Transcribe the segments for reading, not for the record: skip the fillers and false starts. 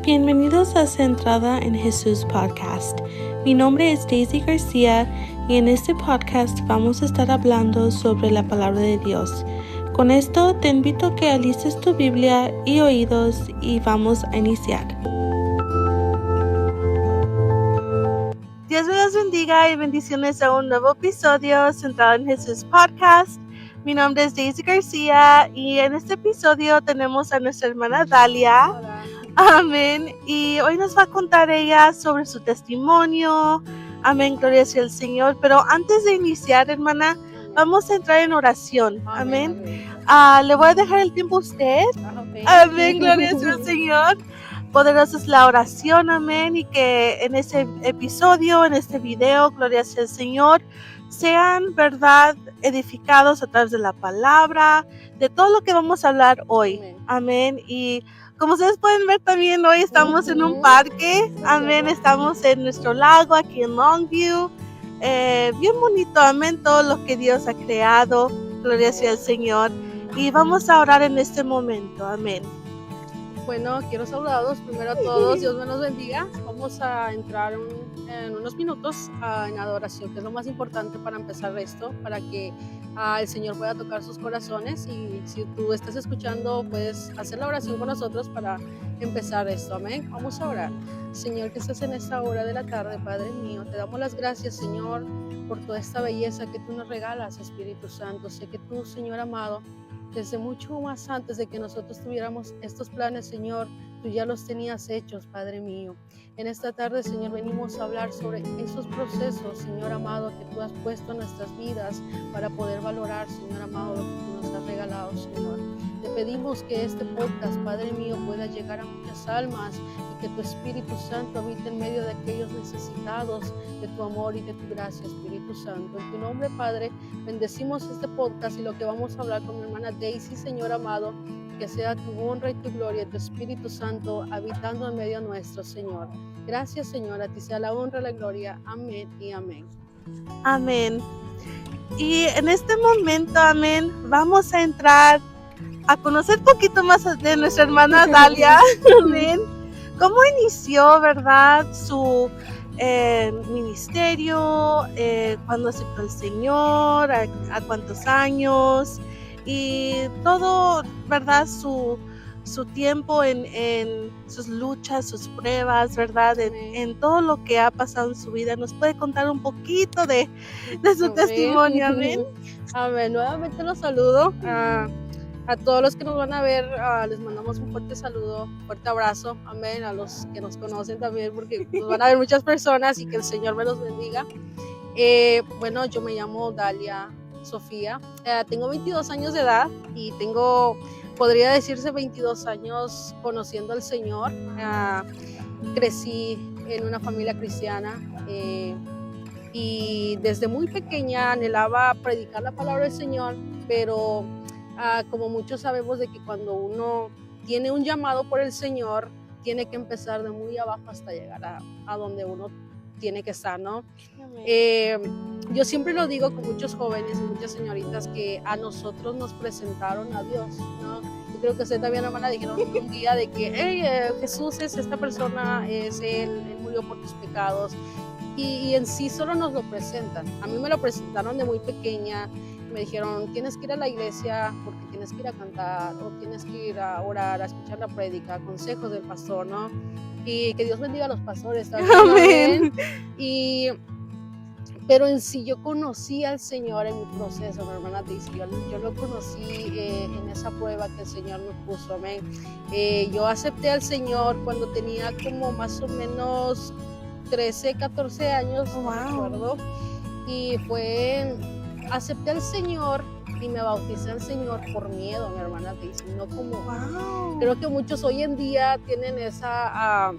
Bienvenidos a Centrada en Jesús Podcast. Mi nombre es Daisy García y en este podcast vamos a estar hablando sobre la palabra de Dios. Con esto te invito a que alistes tu Biblia y oídos y vamos a iniciar. Dios me los bendiga y bendiciones a un nuevo episodio Centrado en Jesús Podcast. Mi nombre es Daisy García y en este episodio tenemos a nuestra hermana Dalia. Hola. Amén. Y hoy nos va a contar ella sobre su testimonio. Amén, gloria sea al Señor. Pero antes de iniciar, hermana, vamos a entrar en oración. Amén. Le voy a dejar el tiempo a usted. Amén, gloria sea al Señor. Poderosa es la oración, amén. Y que en este episodio, en este video, gloria sea al Señor, sean, verdad, edificados a través de la palabra, de todo lo que vamos a hablar hoy. Amén. Y como ustedes pueden ver también, hoy estamos en un parque. Amén. Estamos en nuestro lago aquí en Longview. Bien bonito, amén, todo lo que Dios ha creado. Gloria sea al Señor. Y vamos a orar en este momento. Amén. Bueno, quiero saludarlos primero a todos, Dios me los bendiga. Vamos a entrar en unos minutos en adoración, que es lo más importante para empezar esto, para que el Señor pueda tocar sus corazones. Y si tú estás escuchando, puedes hacer la oración con nosotros para empezar esto, amén. Vamos a orar. Señor, que estás en esta hora de la tarde, Padre mío, te damos las gracias, Señor, por toda esta belleza que tú nos regalas, Espíritu Santo. Sé que tú, Señor amado, desde mucho más antes de que nosotros tuviéramos estos planes, Señor, tú ya los tenías hechos, Padre mío. En esta tarde, Señor, venimos a hablar sobre esos procesos, Señor amado, que tú has puesto en nuestras vidas para poder valorar, Señor amado, lo que tú nos has regalado, Señor. Te pedimos que este podcast, Padre mío, pueda llegar a muchas almas y que tu Espíritu Santo habite en medio de aquellos necesitados de tu amor y de tu gracia, Espíritu Santo. En tu nombre, Padre, bendecimos este podcast y lo que vamos a hablar con mi hermana Daisy, Señor amado, que sea tu honra y tu gloria, tu Espíritu Santo habitando en medio nuestro, Señor. Gracias, Señor, a ti sea la honra y la gloria. Amén y amén. Amén. Y en este momento, amén, vamos a entrar a conocer un poquito más de nuestra hermana Dalia. Amén. ¿Cómo inició, verdad, su ministerio? ¿Cuándo aceptó al Señor? ¿A cuántos años? Y todo, verdad, su tiempo en sus luchas, sus pruebas, verdad, en todo lo que ha pasado en su vida. ¿Nos puede contar un poquito de su testimonio? Amén. Amén. Nuevamente los saludo. A todos los que nos van a ver, les mandamos un fuerte saludo, un fuerte abrazo, amén, a los que nos conocen también, porque nos van a ver muchas personas y que el Señor me los bendiga. Bueno, yo me llamo Dalia Sofía, tengo 22 años de edad y podría decirse 22 años conociendo al Señor. Crecí en una familia cristiana y desde muy pequeña anhelaba predicar la palabra del Señor, pero como muchos sabemos de que cuando uno tiene un llamado por el Señor, tiene que empezar de muy abajo hasta llegar a donde uno tiene que estar, ¿no? Yo siempre lo digo con muchos jóvenes y muchas señoritas que a nosotros nos presentaron a Dios, ¿no? Yo creo que usted también, hermana, dijeron un día de que Jesús es esta persona, es Él murió por tus pecados, y en sí solo nos lo presentan. A mí me lo presentaron de muy pequeña. Me dijeron, tienes que ir a la iglesia porque tienes que ir a cantar o tienes que ir a orar, a escuchar la prédica, consejos del pastor, ¿no? Y que Dios bendiga a los pastores también. Amén. Pero en sí yo conocí al Señor en mi proceso, mi hermana Daisy. Yo lo conocí en esa prueba que el Señor me puso, amén. Yo acepté al Señor cuando tenía como más o menos 13, 14 años, no me acuerdo. Y acepté al Señor y me bauticé al Señor por miedo, mi hermana Daisy, no como... Creo que muchos hoy en día tienen esa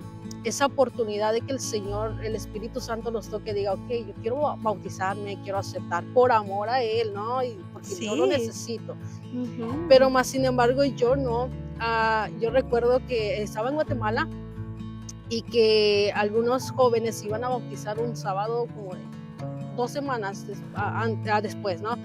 oportunidad de que el Señor, el Espíritu Santo los toque y diga, ok, yo quiero bautizarme, quiero aceptar por amor a Él, ¿no? Y porque yo lo necesito. Pero más sin embargo yo no. Yo recuerdo que estaba en Guatemala y que algunos jóvenes iban a bautizar un sábado como 2 semanas después, ¿no?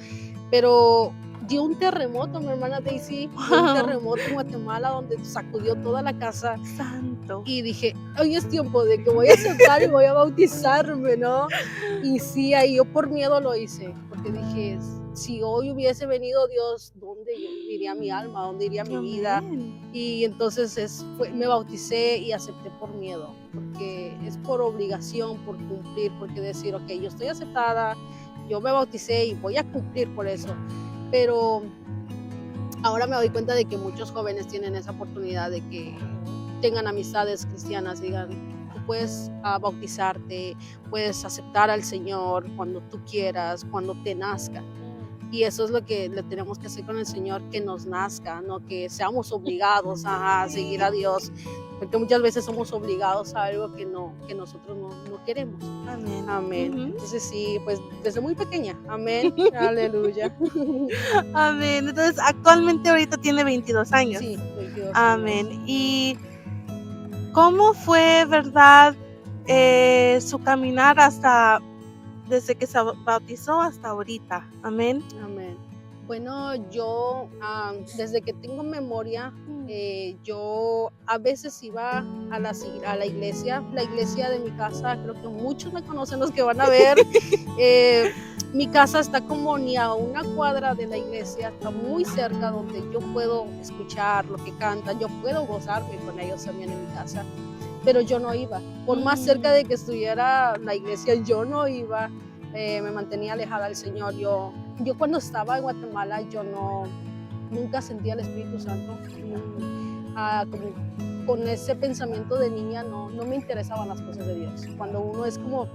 Pero dio un terremoto, mi hermana Daisy, dio un terremoto en Guatemala donde sacudió toda la casa. Santo. Y dije, hoy es tiempo de que voy a aceptar y voy a bautizarme, ¿no? Y sí, ahí yo por miedo lo hice, porque dije, si hoy hubiese venido Dios, ¿dónde iría mi alma? ¿Dónde iría mi vida? Amén. Y entonces me bauticé y acepté por miedo, porque es por obligación, por cumplir, porque decir, ok, yo estoy aceptada, yo me bauticé y voy a cumplir por eso. Pero ahora me doy cuenta de que muchos jóvenes tienen esa oportunidad de que tengan amistades cristianas, digan, tú puedes bautizarte, puedes aceptar al Señor cuando tú quieras, cuando te nazca. Y eso es lo que le tenemos que hacer con el Señor, que nos nazca, no que seamos obligados a seguir a Dios, porque muchas veces somos obligados a algo que nosotros no queremos. Amén. Amén. Entonces sí, pues desde muy pequeña. Amén. Aleluya. Amén. Entonces, actualmente ahorita tiene 22 años. Sí, 22 Amén. años. ¿Y cómo fue, verdad, su caminar desde que se bautizó hasta ahorita? Amén. Amén. Bueno, yo desde que tengo memoria, yo a veces iba a la iglesia de mi casa. Creo que muchos me conocen los que van a ver. Mi casa está como ni a una cuadra de la iglesia, está muy cerca donde yo puedo escuchar lo que cantan, yo puedo gozarme con ellos también en mi casa, pero yo no iba. Por más cerca de que estuviera la iglesia, yo no iba. Me mantenía alejada del Señor. Yo cuando estaba en Guatemala, yo nunca sentía el Espíritu Santo. Como con ese pensamiento de niña, no me interesaban las cosas de Dios. Cuando uno es como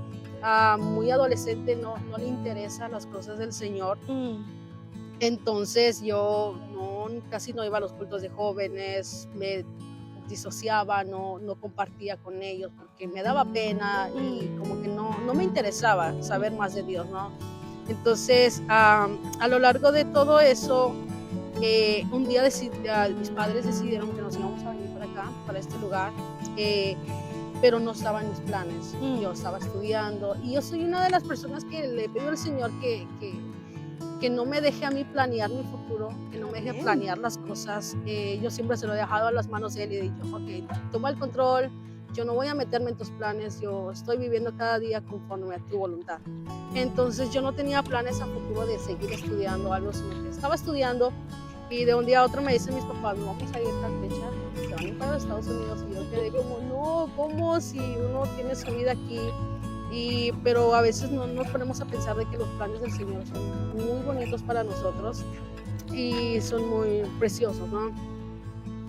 muy adolescente, no le interesan las cosas del Señor. Entonces yo casi no iba a los cultos de jóvenes, me disociaba, no compartía con ellos porque me daba pena y como que no me interesaba saber más de Dios, ¿no? Entonces, a lo largo de todo eso, un día mis padres decidieron que nos íbamos a venir para acá, para este lugar, pero no estaba en mis planes. Yo estaba estudiando y yo soy una de las personas que le pido al Señor que no me deje a mí planear mi futuro, que no me deje planear las cosas. Yo siempre se lo he dejado a las manos de Él y he dicho, ok, toma el control, yo no voy a meterme en tus planes, yo estoy viviendo cada día conforme a tu voluntad. Entonces yo no tenía planes a futuro de seguir estudiando algo, sino que estaba estudiando y de un día a otro me dicen mis papás, no vamos a ir a tal fecha, se van a ir para los Estados Unidos. Y yo quedé como, no, ¿cómo? Si uno tiene su vida aquí. Pero a veces no nos ponemos a pensar de que los planes del Señor son muy bonitos para nosotros y son muy preciosos, ¿no?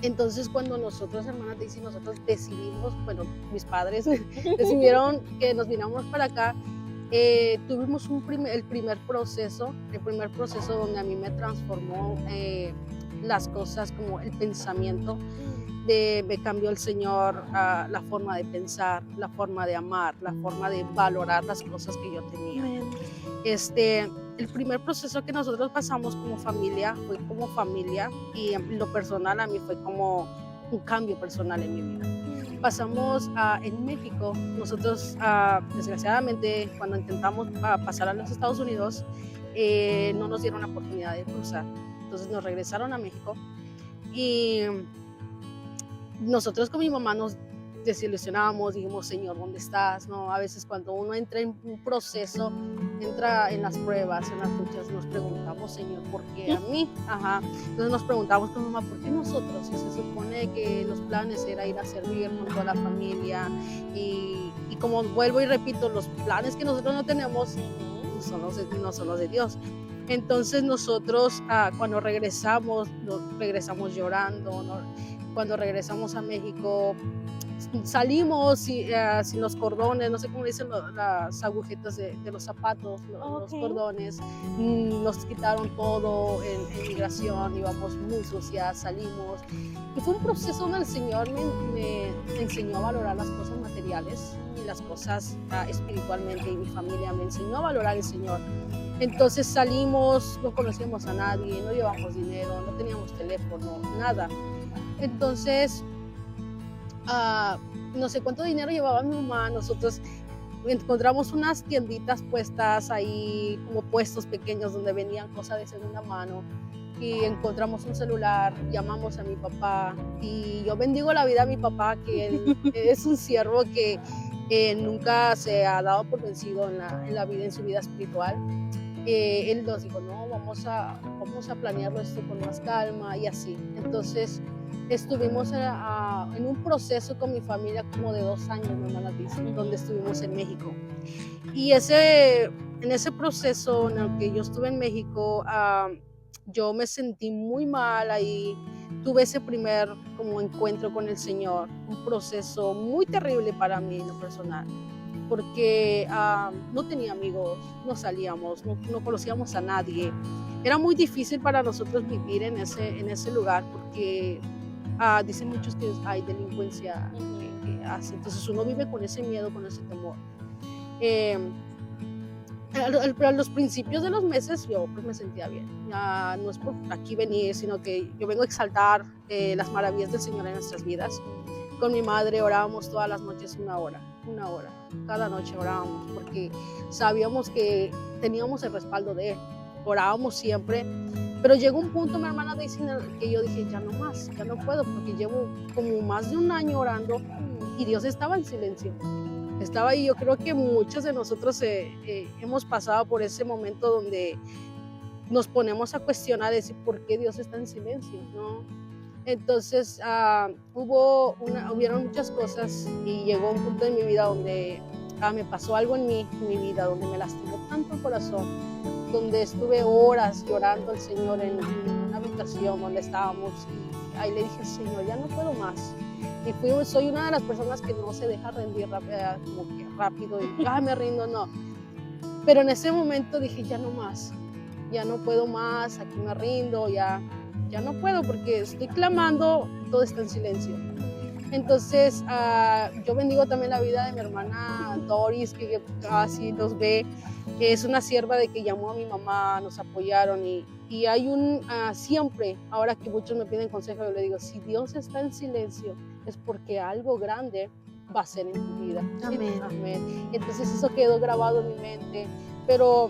Entonces cuando nosotros, hermanas Daisy, nosotros decidimos, bueno, mis padres decidieron que nos vinamos para acá, tuvimos el primer proceso donde a mí me transformó las cosas, como el pensamiento. Me cambió el Señor la forma de pensar, la forma de amar, la forma de valorar las cosas que yo tenía. El primer proceso que nosotros pasamos como familia fue como familia, y en lo personal a mí fue como un cambio personal en mi vida. Pasamos en México, nosotros desgraciadamente cuando intentamos pasar a los Estados Unidos no nos dieron la oportunidad de cruzar, entonces nos regresaron a México y nosotros con mi mamá nos desilusionábamos, dijimos, Señor, ¿dónde estás? ¿No? A veces cuando uno entra en un proceso, entra en las pruebas, en las luchas, nos preguntamos, Señor, ¿por qué a mí? Entonces nos preguntamos con mamá, ¿por qué nosotros? Si se supone que los planes era ir a servir con toda la familia y como vuelvo y repito, los planes que nosotros no tenemos no son los de Dios. Entonces nosotros cuando regresamos llorando, ¿no? Cuando regresamos a México salimos sin los cordones, no sé cómo dicen las agujetas de los zapatos, los cordones, nos quitaron todo en migración, íbamos muy sucias, salimos. Y fue un proceso donde el Señor me enseñó a valorar las cosas materiales y las cosas espiritualmente, y mi familia me enseñó a valorar al Señor. Entonces salimos, no conocíamos a nadie, no llevamos dinero, no teníamos teléfono, nada. Entonces, no sé cuánto dinero llevaba mi mamá, nosotros encontramos unas tienditas puestas ahí, como puestos pequeños donde vendían cosas de segunda mano, y encontramos un celular, llamamos a mi papá y yo bendigo la vida a mi papá, que él es un siervo que nunca se ha dado por vencido en la vida, en su vida espiritual. Él nos dijo, no, vamos a planearlo esto con más calma y así. Entonces estuvimos en un proceso con mi familia como de 2 años, mi hermana dice, donde estuvimos en México. Y en ese proceso en el que yo estuve en México, yo me sentí muy mal ahí. Tuve ese primer como encuentro con el Señor, un proceso muy terrible para mí en lo personal, porque no tenía amigos, no salíamos, no conocíamos a nadie. Era muy difícil para nosotros vivir en ese lugar, porque dicen muchos que hay delincuencia que hace. Entonces uno vive con ese miedo, con ese temor. A los principios de los meses yo pues me sentía bien. No es por aquí venir, sino que yo vengo a exaltar las maravillas del Señor en nuestras vidas. Con mi madre orábamos todas las noches una hora. Cada noche orábamos porque sabíamos que teníamos el respaldo de Él. Orábamos siempre, pero llegó un punto, mi hermana dice, que yo dije, ya no más, ya no puedo, porque llevo como más de 1 año orando y Dios estaba en silencio. Estaba ahí. Yo creo que muchos de nosotros hemos pasado por ese momento donde nos ponemos a cuestionar, decir, ¿por qué Dios está en silencio? ¿No? Entonces hubieron muchas cosas y llegó un punto de mi vida donde me pasó algo en mi vida, donde me lastimó tanto el corazón, donde estuve horas llorando al Señor en una habitación donde estábamos, y ahí le dije, Señor, ya no puedo más. Y soy una de las personas que no se deja rendir como que rápido y me rindo, no. Pero en ese momento dije, ya no más, ya no puedo más, aquí me rindo, ya no puedo, porque estoy clamando, todo está en silencio. Entonces yo bendigo también la vida de mi hermana Doris, que así nos ve, que es una sierva de que llamó a mi mamá, nos apoyaron, y hay siempre, ahora que muchos me piden consejo, yo le digo, si Dios está en silencio es porque algo grande va a ser en tu vida. Amén. Amén. Entonces eso quedó grabado en mi mente, pero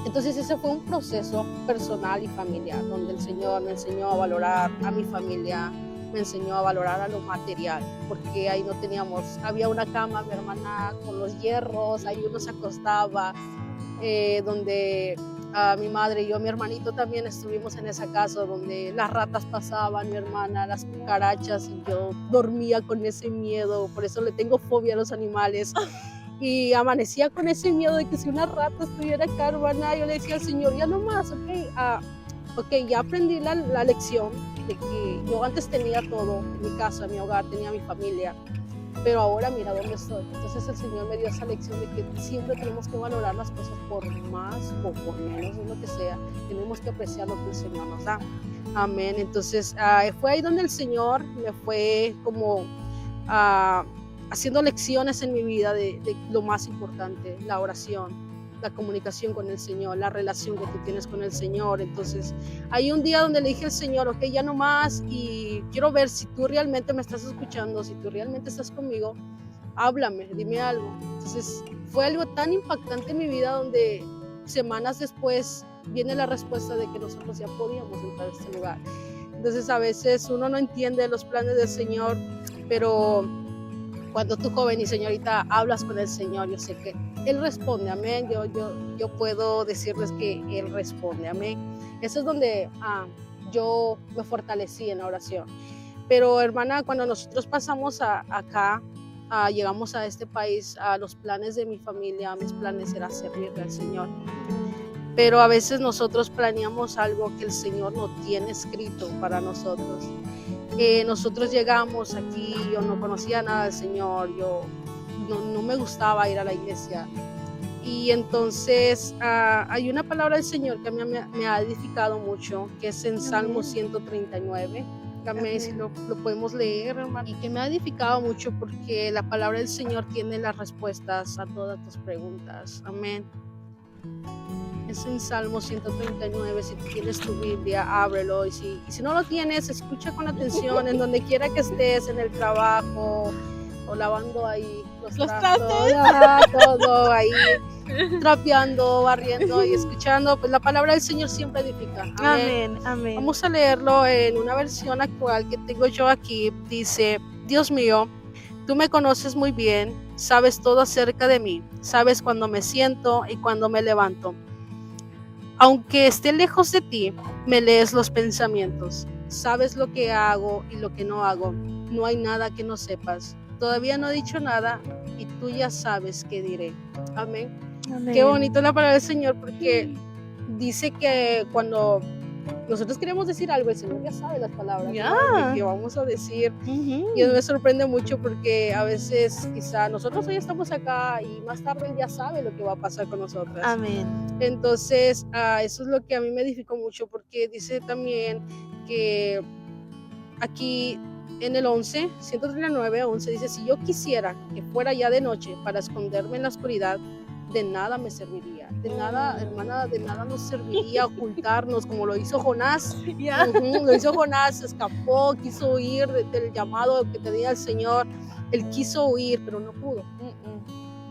entonces ese fue un proceso personal y familiar, donde el Señor me enseñó a valorar a mi familia, me enseñó a valorar a lo material, porque ahí no teníamos, había una cama, mi hermana con los hierros, ahí uno se acostaba, donde mi madre y yo, mi hermanito también estuvimos en esa casa donde las ratas pasaban, mi hermana, las cucarachas, y yo dormía con ese miedo, por eso le tengo fobia a los animales. Y amanecía con ese miedo de que si una rata estuviera acá, hermana, yo le decía al Señor, ya no más, ok, ya aprendí la lección de que yo antes tenía todo, en mi casa, en mi hogar, tenía mi familia, pero ahora mira dónde estoy. Entonces el Señor me dio esa lección de que siempre tenemos que valorar las cosas por más o por menos, lo que sea, tenemos que apreciar lo que el Señor nos da. Amén. Entonces fue ahí donde el Señor me fue como haciendo lecciones en mi vida de lo más importante, la oración, la comunicación con el Señor, la relación que tú tienes con el Señor. Entonces hay un día donde le dije al Señor, ok, ya no más, y quiero ver si tú realmente me estás escuchando, si tú realmente estás conmigo, háblame, dime algo. Entonces fue algo tan impactante en mi vida, donde semanas después viene la respuesta de que nosotros ya podíamos entrar a este lugar. Entonces a veces uno no entiende los planes del Señor, pero cuando tú, joven y señorita, hablas con el Señor, yo sé que Él responde, amén. Yo puedo decirles que Él responde, amén. Eso es donde yo me fortalecí en la oración. Pero, hermana, cuando nosotros pasamos acá, llegamos a este país, los planes de mi familia, mis planes era servirle al Señor. Pero a veces nosotros planeamos algo que el Señor no tiene escrito para nosotros. Nosotros llegamos aquí, yo no conocía nada del Señor, yo no me gustaba ir a la iglesia. Y entonces hay una palabra del Señor que a mí me ha edificado mucho, que es en Salmo 139. También si lo podemos leer, hermano, y que me ha edificado mucho, porque la palabra del Señor tiene las respuestas a todas tus preguntas. Amén. Es en Salmo 139, si tú tienes tu Biblia, ábrelo, y si no lo tienes, escucha con atención en donde quiera que estés, en el trabajo o lavando ahí los Los trastos, trastes. ajá, todo ahí, trapeando, barriendo y escuchando, pues la palabra del Señor siempre edifica. Amén. Amén, amén. Vamos a leerlo en una versión actual que tengo yo aquí. Dice: Dios mío, tú me conoces muy bien, sabes todo acerca de mí, sabes cuando me siento y cuando me levanto. Aunque esté lejos de ti, me lees los pensamientos, sabes lo que hago y lo que no hago, no hay nada que no sepas. Todavía no he dicho nada y tú ya sabes qué diré. Amén. Amén. Qué bonito la palabra del Señor, porque dice que cuando nosotros queremos decir algo, el Señor ya sabe las palabras que vamos a decir. Y eso me sorprende mucho porque a veces quizá nosotros hoy estamos acá y más tarde Él ya sabe lo que va a pasar con nosotras. Amén. Entonces, eso es lo que a mí me edificó mucho, porque dice también que aquí en el 139:11 dice: si yo quisiera que fuera ya de noche para esconderme en la oscuridad, de nada me serviría, de nada, hermana, de nada nos serviría ocultarnos como lo hizo Jonás. Lo hizo Jonás, escapó, quiso huir del llamado que tenía el Señor. Él quiso huir, pero no pudo,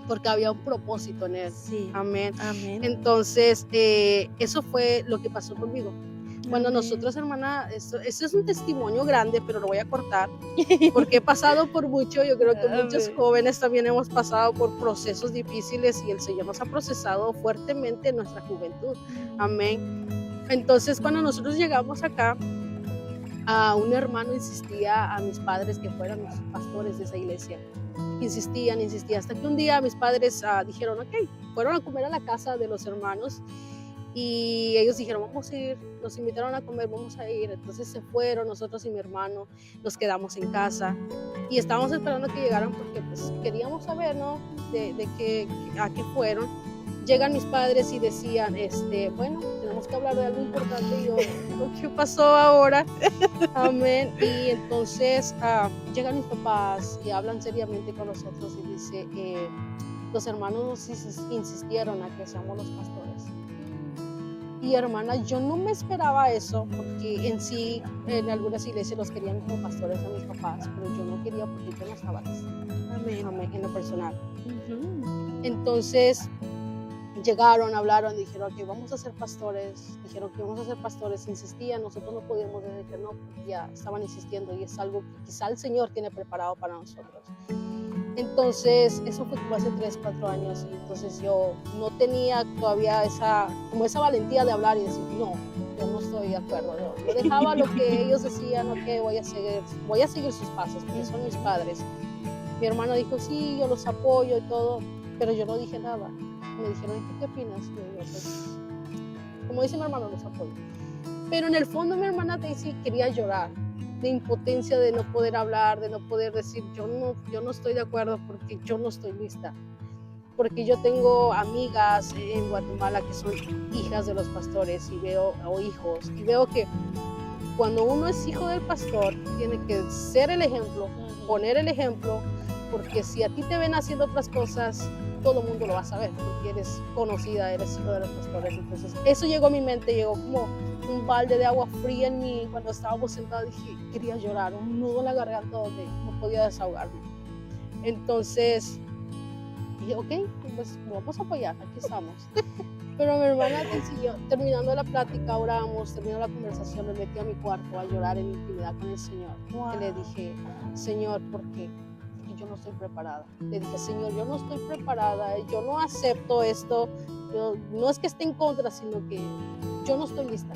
porque había un propósito en él. Sí. Amén. Amén. Entonces, eso fue lo que pasó conmigo. Cuando nosotros, hermana, eso es un testimonio grande, pero lo voy a cortar, porque he pasado por mucho. Yo creo que muchos jóvenes también hemos pasado por procesos difíciles y el Señor nos ha procesado fuertemente en nuestra juventud. Amén. Entonces, cuando nosotros llegamos acá, un hermano insistía a mis padres que fueran los pastores de esa iglesia. Insistían, hasta que un día mis padres dijeron: ok, fueron a comer a la casa de los hermanos. Y ellos dijeron: vamos a ir, nos invitaron a comer, vamos a ir. Entonces se fueron, nosotros y mi hermano nos quedamos en casa y estábamos esperando que llegaran porque pues queríamos saber, ¿no? A qué fueron. Llegan mis padres y decían: bueno, tenemos que hablar de algo importante. Y yo: ¿qué pasó ahora? Amén. Y entonces llegan mis papás y hablan seriamente con nosotros y dice: los hermanos nos insistieron a que seamos los pastores. Y hermana, yo no me esperaba eso, porque en sí, en algunas iglesias los querían como pastores a mis papás, pero yo no quería porque yo no estaba lista. Amén. Amén, en lo personal. Entonces, llegaron, hablaron, dijeron que vamos a ser pastores, insistían, nosotros no podíamos decir que no, porque ya estaban insistiendo y es algo que quizá el Señor tiene preparado para nosotros. Entonces, eso fue como hace 3, 4 años, y entonces yo no tenía todavía esa valentía de hablar y decir: no, yo no estoy de acuerdo. Yo dejaba lo que ellos decían: ok, voy a seguir sus pasos, porque son mis padres. Mi hermano dijo: sí, yo los apoyo y todo, pero yo no dije nada. Me dijeron: ¿y tú qué opinas? Y yo: pues, como dice mi hermano, los apoyo. Pero en el fondo mi hermana Daisy quería llorar, de impotencia, de no poder hablar, de no poder decir: yo no estoy de acuerdo porque yo no estoy lista. Porque yo tengo amigas en Guatemala que son hijas de los pastores o hijos, y veo que cuando uno es hijo del pastor tiene que ser el ejemplo, poner el ejemplo, porque si a ti te ven haciendo otras cosas, todo el mundo lo va a saber, porque eres conocida, eres hijo de los pastores. Entonces eso llegó a mi mente, llegó como un balde de agua fría en mí. Cuando estábamos sentados dije: quería llorar, un nudo en la garganta donde no podía desahogarme. Entonces dije: ok, pues vamos a apoyar, aquí estamos. Pero mi hermana decidió, terminando la plática, oramos, terminó la conversación, me metí a mi cuarto a llorar en intimidad con el Señor. Y le dije: Señor, ¿por qué? Porque yo no estoy preparada. Le dije: Señor, yo no estoy preparada, yo no acepto esto, no es que esté en contra, sino que yo no estoy lista.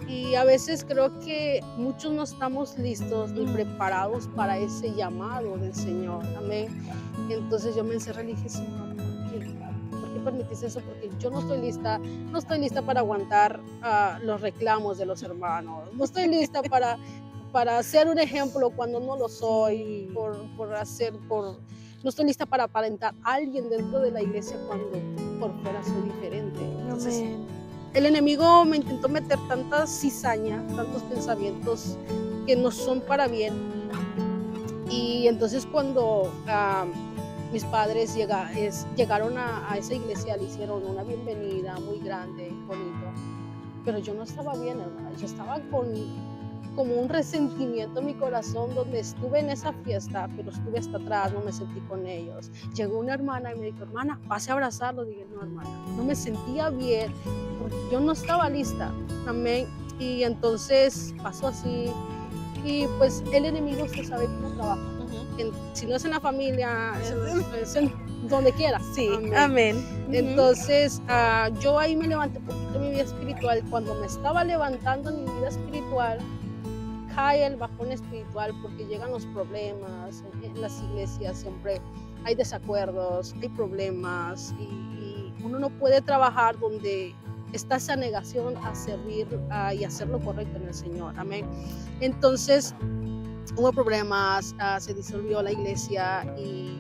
Y a veces creo que muchos no estamos listos ni preparados para ese llamado del Señor. Amén. Entonces yo me encerré y dije: Señor, ¿por qué permitiste eso? Porque yo no estoy lista para aguantar los reclamos de los hermanos. No estoy lista para ser un ejemplo cuando no lo soy, no estoy lista para aparentar a alguien dentro de la iglesia cuando por fuera soy diferente. Entonces, el enemigo me intentó meter tanta cizaña, tantos pensamientos que no son para bien. Y entonces cuando mis padres llegaron a esa iglesia, le hicieron una bienvenida muy grande, bonito. Pero yo no estaba bien, hermana. Yo estaba con como un resentimiento en mi corazón, donde estuve en esa fiesta, pero estuve hasta atrás, no me sentí con ellos. Llegó una hermana y me dijo, hermana, pase a abrazarlo. Dije, no, hermana, no me sentía bien, porque yo no estaba lista. Amén. Y entonces pasó así. Y pues el enemigo, usted sabe cómo trabaja. Si no es en la familia, es en donde quiera. Sí, amén. Entonces, yo ahí me levanté un poquito en mi vida espiritual. Cuando me estaba levantando en mi vida espiritual, cae el bajón espiritual, porque llegan los problemas. En las iglesias siempre hay desacuerdos, hay problemas, y uno no puede trabajar donde está esa negación a servir y hacer lo correcto en el Señor. Amén. Entonces, hubo problemas, se disolvió la iglesia y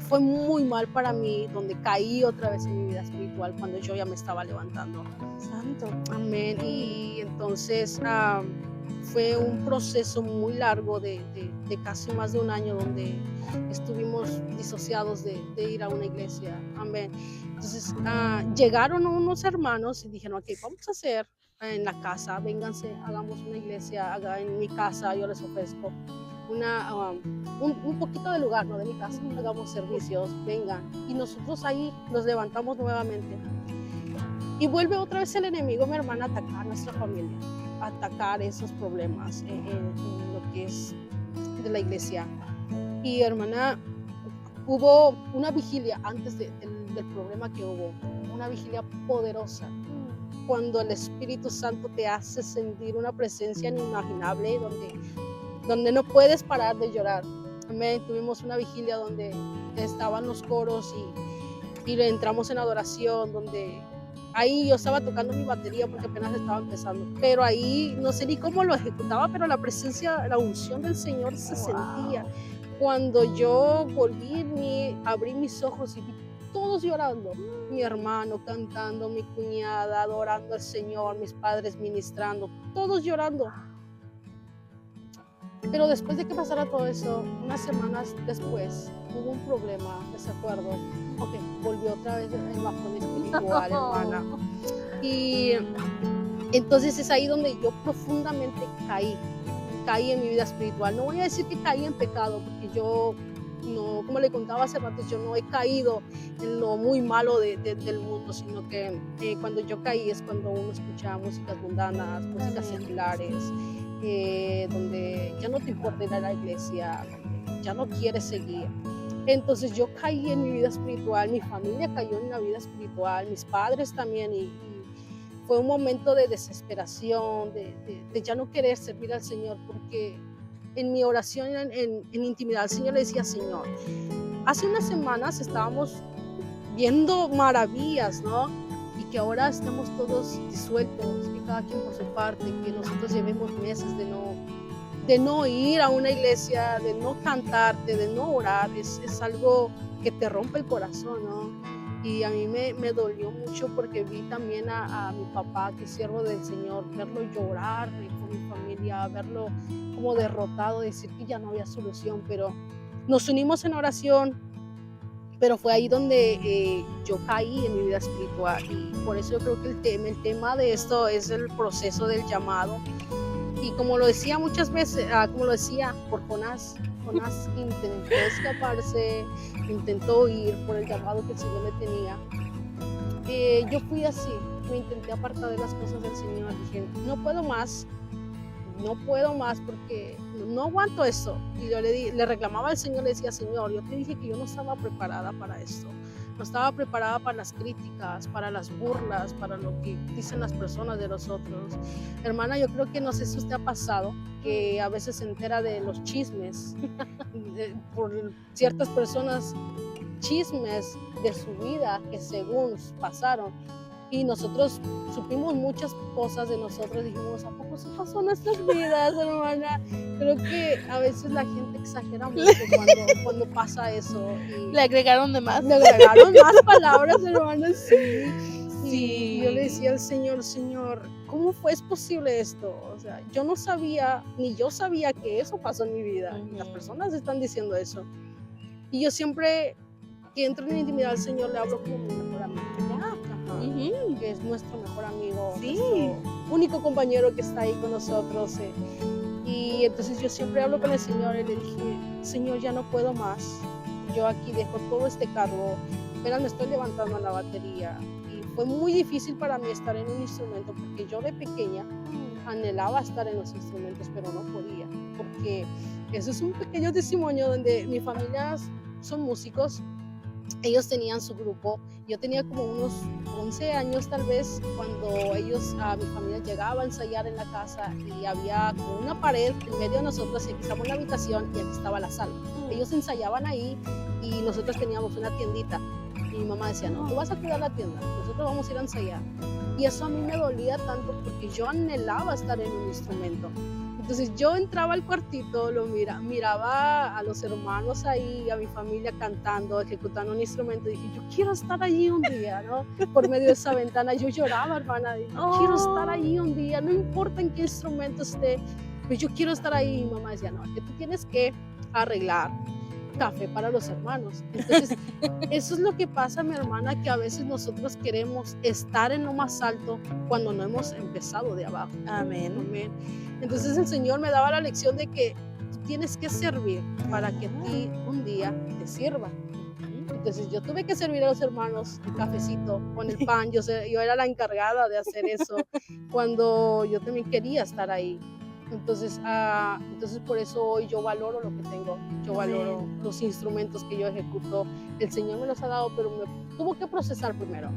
fue muy mal para mí, donde caí otra vez en mi vida espiritual cuando yo ya me estaba levantando. Santo. Amén. Y entonces fue un proceso muy largo de casi más de un año, donde estuvimos disociados de ir a una iglesia. Amén. Entonces llegaron unos hermanos y dijeron, ok, vamos a hacer en la casa, vénganse, hagamos una iglesia, haga en mi casa, yo les ofrezco un poquito de lugar, ¿no? De mi casa, hagamos servicios, vengan. Y nosotros ahí nos levantamos nuevamente. Y vuelve otra vez el enemigo, mi hermana, a atacar a nuestra familia, a atacar esos problemas en lo que es de la iglesia. Y hermana, hubo una vigilia antes del problema que hubo, una vigilia poderosa, cuando el Espíritu Santo te hace sentir una presencia inimaginable, donde no puedes parar de llorar. Amén. Tuvimos una vigilia donde estaban los coros y entramos en adoración, donde ahí yo estaba tocando mi batería porque apenas estaba empezando, pero ahí no sé ni cómo lo ejecutaba, pero la presencia, la unción del Señor se sentía. Cuando yo volví, abrí mis ojos y vi todos llorando, mi hermano cantando, mi cuñada adorando al Señor, mis padres ministrando, todos llorando. Pero después de que pasara todo eso, unas semanas después, hubo un problema, desacuerdo. Ok, volvió otra vez el bajón espiritual, hermana. Y entonces es ahí donde yo profundamente caí en mi vida espiritual. No voy a decir que caí en pecado, porque yo no, como le contaba hace rato, yo no he caído en lo muy malo del mundo, sino que cuando yo caí es cuando uno escucha músicas mundanas, músicas seculares, donde ya no te importa ir a la iglesia, ya no quieres seguir. Entonces yo caí en mi vida espiritual, mi familia cayó en la vida espiritual, mis padres también, y fue un momento de desesperación, de ya no querer servir al Señor, porque en mi oración, en intimidad, al Señor le decía, Señor, hace unas semanas estábamos viendo maravillas, ¿no? Y que ahora estemos todos disueltos, que cada quien por su parte, que nosotros llevemos meses de no ir a una iglesia, de no cantarte, de no orar, es algo que te rompe el corazón, ¿no? Y a mí me dolió mucho, porque vi también a mi papá, que es siervo del Señor, verlo llorar con mi familia, verlo como derrotado, decir que ya no había solución, pero nos unimos en oración. Pero fue ahí donde yo caí en mi vida espiritual, y por eso yo creo que el tema de esto es el proceso del llamado. Y como lo decía muchas veces, como lo decía por Jonás intentó escaparse, intentó ir por el llamado que el Señor le tenía. Yo fui así, me intenté apartar de las cosas del Señor, dije, no puedo más, porque no aguanto esto. Y yo le reclamaba al Señor, le decía, Señor, yo te dije que yo no estaba preparada para esto, no estaba preparada para las críticas, para las burlas, para lo que dicen las personas de nosotros. Hermana, yo creo que no sé si usted ha pasado, que a veces se entera de los chismes por ciertas personas, chismes de su vida que según pasaron. Y nosotros supimos muchas cosas de nosotros, dijimos, ¿a poco se pasó nuestras vidas, hermana? Creo que a veces la gente exagera mucho cuando pasa eso. Y le agregaron de más. Le agregaron más palabras, hermana, sí. Sí. Y yo le decía al Señor, Señor, ¿cómo es posible esto? O sea, yo no sabía, ni yo sabía que eso pasó en mi vida. Las personas están diciendo eso. Y yo siempre que entro en intimidad al Señor, le hablo como mi mejor amigo. Que es nuestro mejor amigo, sí, nuestro único compañero que está ahí con nosotros. entonces yo siempre hablo con el Señor y le dije, Señor, ya no puedo más. Yo aquí dejo todo este cargo, apenas me estoy levantando a la batería. Y fue muy difícil para mí estar en un instrumento porque yo de pequeña anhelaba estar en los instrumentos, pero no podía. Porque eso es un pequeño testimonio donde mi familia son músicos. Ellos tenían su grupo, yo tenía como unos 11 años tal vez cuando mi familia llegaba a ensayar en la casa y había como una pared en medio de nosotros y aquí estaba una habitación y aquí estaba la sala. Ellos ensayaban ahí y nosotros teníamos una tiendita y mi mamá decía, no, tú vas a cuidar la tienda, nosotros vamos a ir a ensayar. Y eso a mí me dolía tanto porque yo anhelaba estar en un instrumento. Entonces yo entraba al cuartito, miraba a los hermanos ahí, a mi familia cantando, ejecutando un instrumento, y dije, yo quiero estar allí un día, ¿no? Por medio de esa ventana yo lloraba, hermana, dije, quiero estar allí un día, no importa en qué instrumento esté, pues yo quiero estar ahí. Y mi mamá decía, no, es que tú tienes que arreglar café para los hermanos. Entonces, eso es lo que pasa, mi hermana, que a veces nosotros queremos estar en lo más alto cuando no hemos empezado de abajo. Amén. Amén. Entonces el Señor me daba la lección de que tú tienes que servir para que a ti un día te sirva. Entonces yo tuve que servir a los hermanos el cafecito con el pan. Yo era la encargada de hacer eso cuando yo también quería estar ahí. Entonces por eso hoy yo valoro lo que tengo, yo valoro los instrumentos que yo ejecuto. El Señor me los ha dado, pero me tuvo que procesar primero.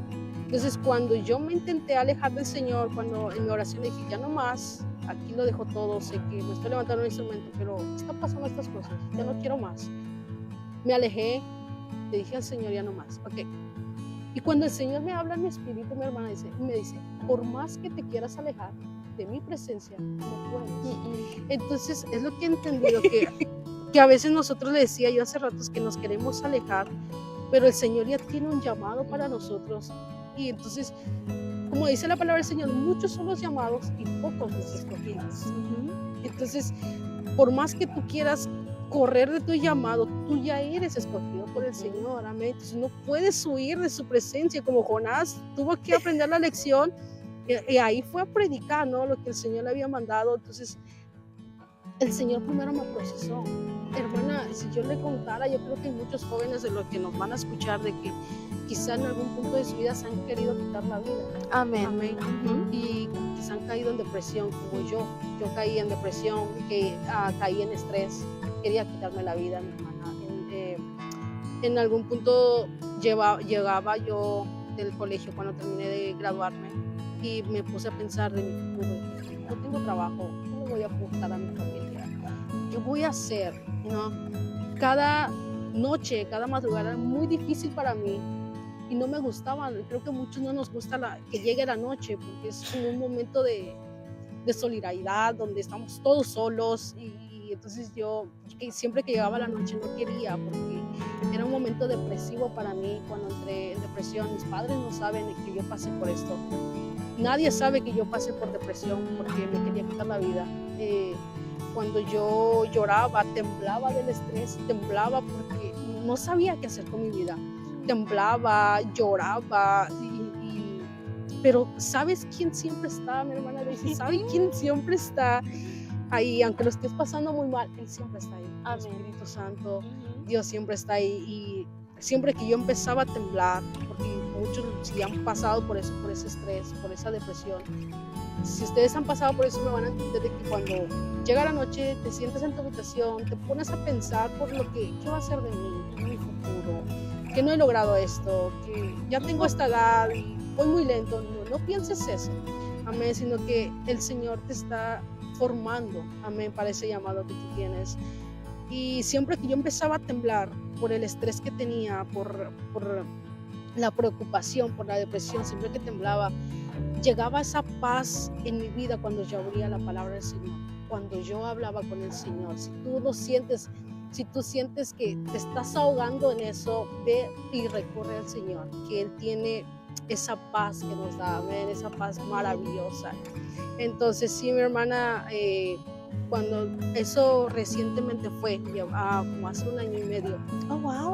Entonces cuando yo me intenté alejar del Señor, cuando en mi oración le dije, ya no más, aquí lo dejo todo, sé que me estoy levantando un instrumento, pero están pasando estas cosas, ya no quiero más. Me alejé, le dije al Señor, ya no más, ok. Y cuando el Señor me habla en mi espíritu, mi hermana me dice, por más que te quieras alejar de mi presencia, no puedes. Entonces es lo que he entendido, que a veces nosotros, le decía yo hace ratos, que nos queremos alejar, pero el Señor ya tiene un llamado para nosotros. Y entonces, como dice la palabra del Señor, muchos son los llamados y pocos los escogidos. Entonces, por más que tú quieras correr de tu llamado, tú ya eres escogido por el Señor, amén. Entonces no puedes huir de su presencia, como Jonás tuvo que aprender la lección y ahí fue a predicar, ¿no? Lo que el Señor le había mandado. Entonces el Señor primero me procesó. Hermana, si yo le contara, yo creo que hay muchos jóvenes de los que nos van a escuchar, de que quizá en algún punto de su vida se han querido quitar la vida. Amén. Amén. Y quizá han caído en depresión, como yo. Yo caí en depresión, caí en estrés, quería quitarme la vida, mi hermana. En algún punto llegaba yo del colegio cuando terminé de graduarme y me puse a pensar de mi futuro. No tengo trabajo, no voy a aportar a mi familia. Yo voy a hacer, ¿no? Cada noche, cada madrugada era muy difícil para mí y no me gustaba. Creo que a muchos no nos gusta que llegue la noche porque es como un momento de solidaridad donde estamos todos solos y entonces yo siempre que llegaba la noche no quería porque era un momento depresivo para mí. Cuando entré en depresión, mis padres no saben que yo pasé por esto. Nadie sabe que yo pasé por depresión porque me quería quitar la vida. Cuando yo lloraba, temblaba del estrés, temblaba porque no sabía qué hacer con mi vida. Temblaba, lloraba, pero ¿sabes quién siempre está? Mi hermana dice, ¿sabe quién siempre está ahí? Aunque lo estés pasando muy mal, Él siempre está ahí. El Espíritu Santo, Dios siempre está ahí. Y siempre que yo empezaba a temblar, porque muchos sí han pasado por eso, por ese estrés, por esa depresión. Si ustedes han pasado por eso, me van a entender de que cuando llega la noche, te sientas en tu habitación, te pones a pensar por lo que, ¿qué va a ser de mí, en mi futuro? Que no he logrado esto, que ya tengo esta edad y voy muy lento. No pienses eso, amén, sino que el Señor te está formando, amén, para ese llamado que tú tienes. Y siempre que yo empezaba a temblar por el estrés que tenía, por la preocupación, por la depresión, siempre que temblaba, llegaba esa paz en mi vida cuando yo abría la palabra del Señor, cuando yo hablaba con el Señor. Si tú lo sientes, si tú sientes que te estás ahogando en eso, ve y recorre al Señor, que Él tiene esa paz que nos da, amén, esa paz maravillosa. Entonces, sí, mi hermana, cuando eso recientemente fue, como hace 1 año y medio,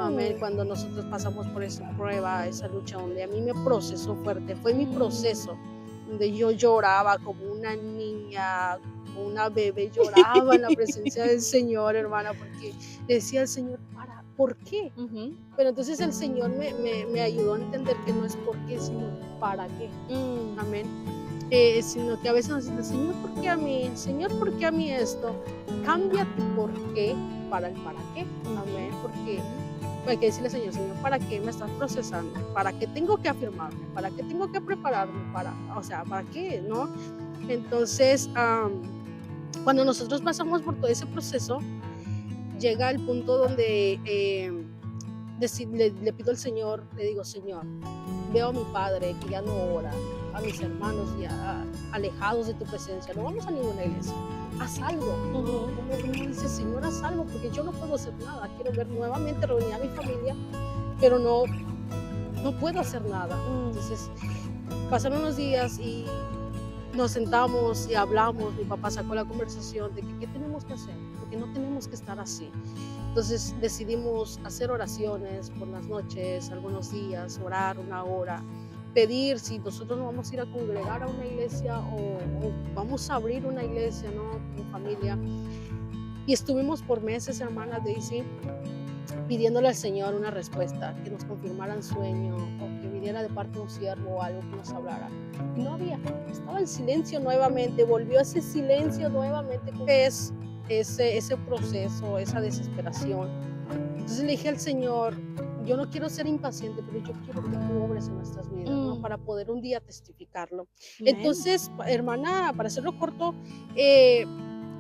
amén, cuando nosotros pasamos por esa prueba, esa lucha, donde a mí me procesó fuerte, fue mi proceso, donde yo lloraba como una niña, como una bebé, lloraba en la presencia del Señor, hermana, porque le decía al Señor, ¿por qué? Ujú. Pero entonces el Señor me ayudó a entender que no es por qué, sino para qué. Amén. Sino que a veces nos dicen, Señor, ¿por qué a mí? Señor, ¿por qué a mí esto? Cambia tu por qué para el para qué. Amén. Porque hay que decirle, Señor, ¿para qué me estás procesando? ¿Para qué tengo que afirmarme? ¿Para qué tengo que prepararme? ¿Para qué? ¿No? Entonces, cuando nosotros pasamos por todo ese proceso, llega el punto donde le pido al Señor, le digo, Señor, veo a mi padre que ya no ora, a mis hermanos ya alejados de tu presencia, no vamos a ninguna iglesia, haz algo. Como dice, Señor, haz algo, porque yo no puedo hacer nada, quiero ver nuevamente reunir a mi familia, pero no puedo hacer nada. Entonces pasaron unos días y nos sentamos y hablamos, mi papá sacó la conversación de que qué tenemos que hacer, porque no tenemos que estar así. Entonces decidimos hacer oraciones por las noches, algunos días, orar una hora, pedir si nosotros nos vamos a ir a congregar a una iglesia o vamos a abrir una iglesia, ¿no? En familia. Y estuvimos por meses, hermana Daisy, pidiéndole al Señor una respuesta, que nos confirmara el sueño o que viniera de parte de un siervo o algo que nos hablara. Y no había, estaba el silencio nuevamente, volvió ese silencio nuevamente. Es ese proceso, esa desesperación. Entonces le dije al Señor, yo no quiero ser impaciente, pero yo quiero que tú obres en nuestras vidas, ¿no? Para poder un día testificarlo. Entonces, hermana, para hacerlo corto,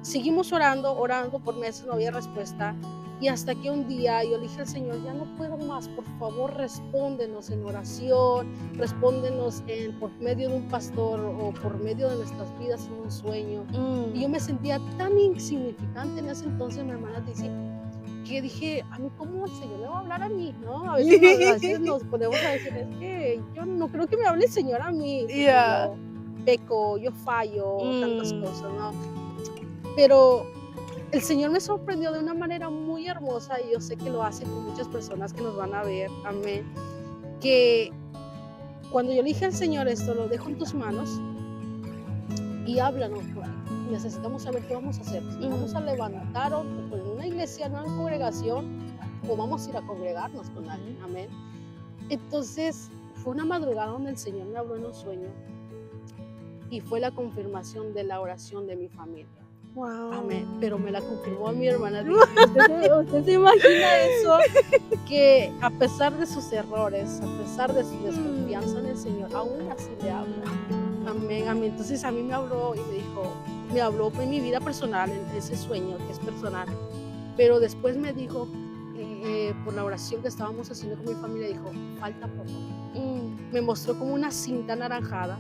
seguimos orando por meses, no había respuesta. Y hasta que un día yo le dije al Señor, ya no puedo más, por favor respóndenos en oración, respóndenos por medio de un pastor o por medio de nuestras vidas en un sueño. Y yo me sentía tan insignificante en ese entonces, mi hermana dice, que dije, a mí cómo el Señor le va a hablar a mí, ¿no? A veces nos ponemos a decir, es que yo no creo que me hable el Señor a mí, yo peco, yo fallo, tantas cosas, ¿no? Pero el Señor me sorprendió de una manera muy hermosa y yo sé que lo hace con muchas personas que nos van a ver, amén, que cuando yo le dije al Señor esto, lo dejo en tus manos y háblanos, necesitamos saber qué vamos a hacer, si vamos a levantar en una iglesia, en una congregación, o vamos a ir a congregarnos con alguien, amén. Entonces fue una madrugada donde el Señor me habló en un sueño y fue la confirmación de la oración de mi familia. Wow. Amén. Pero me la confirmó mi hermana. ¿Usted se imagina eso? Que a pesar de sus errores, a pesar de su desconfianza en el Señor, aún así le habla. Amén, amén. Entonces a mí me habló y me habló en mi vida personal, en ese sueño que es personal. Pero después me dijo, por la oración que estábamos haciendo con mi familia, dijo, falta poco. Me mostró como una cinta anaranjada,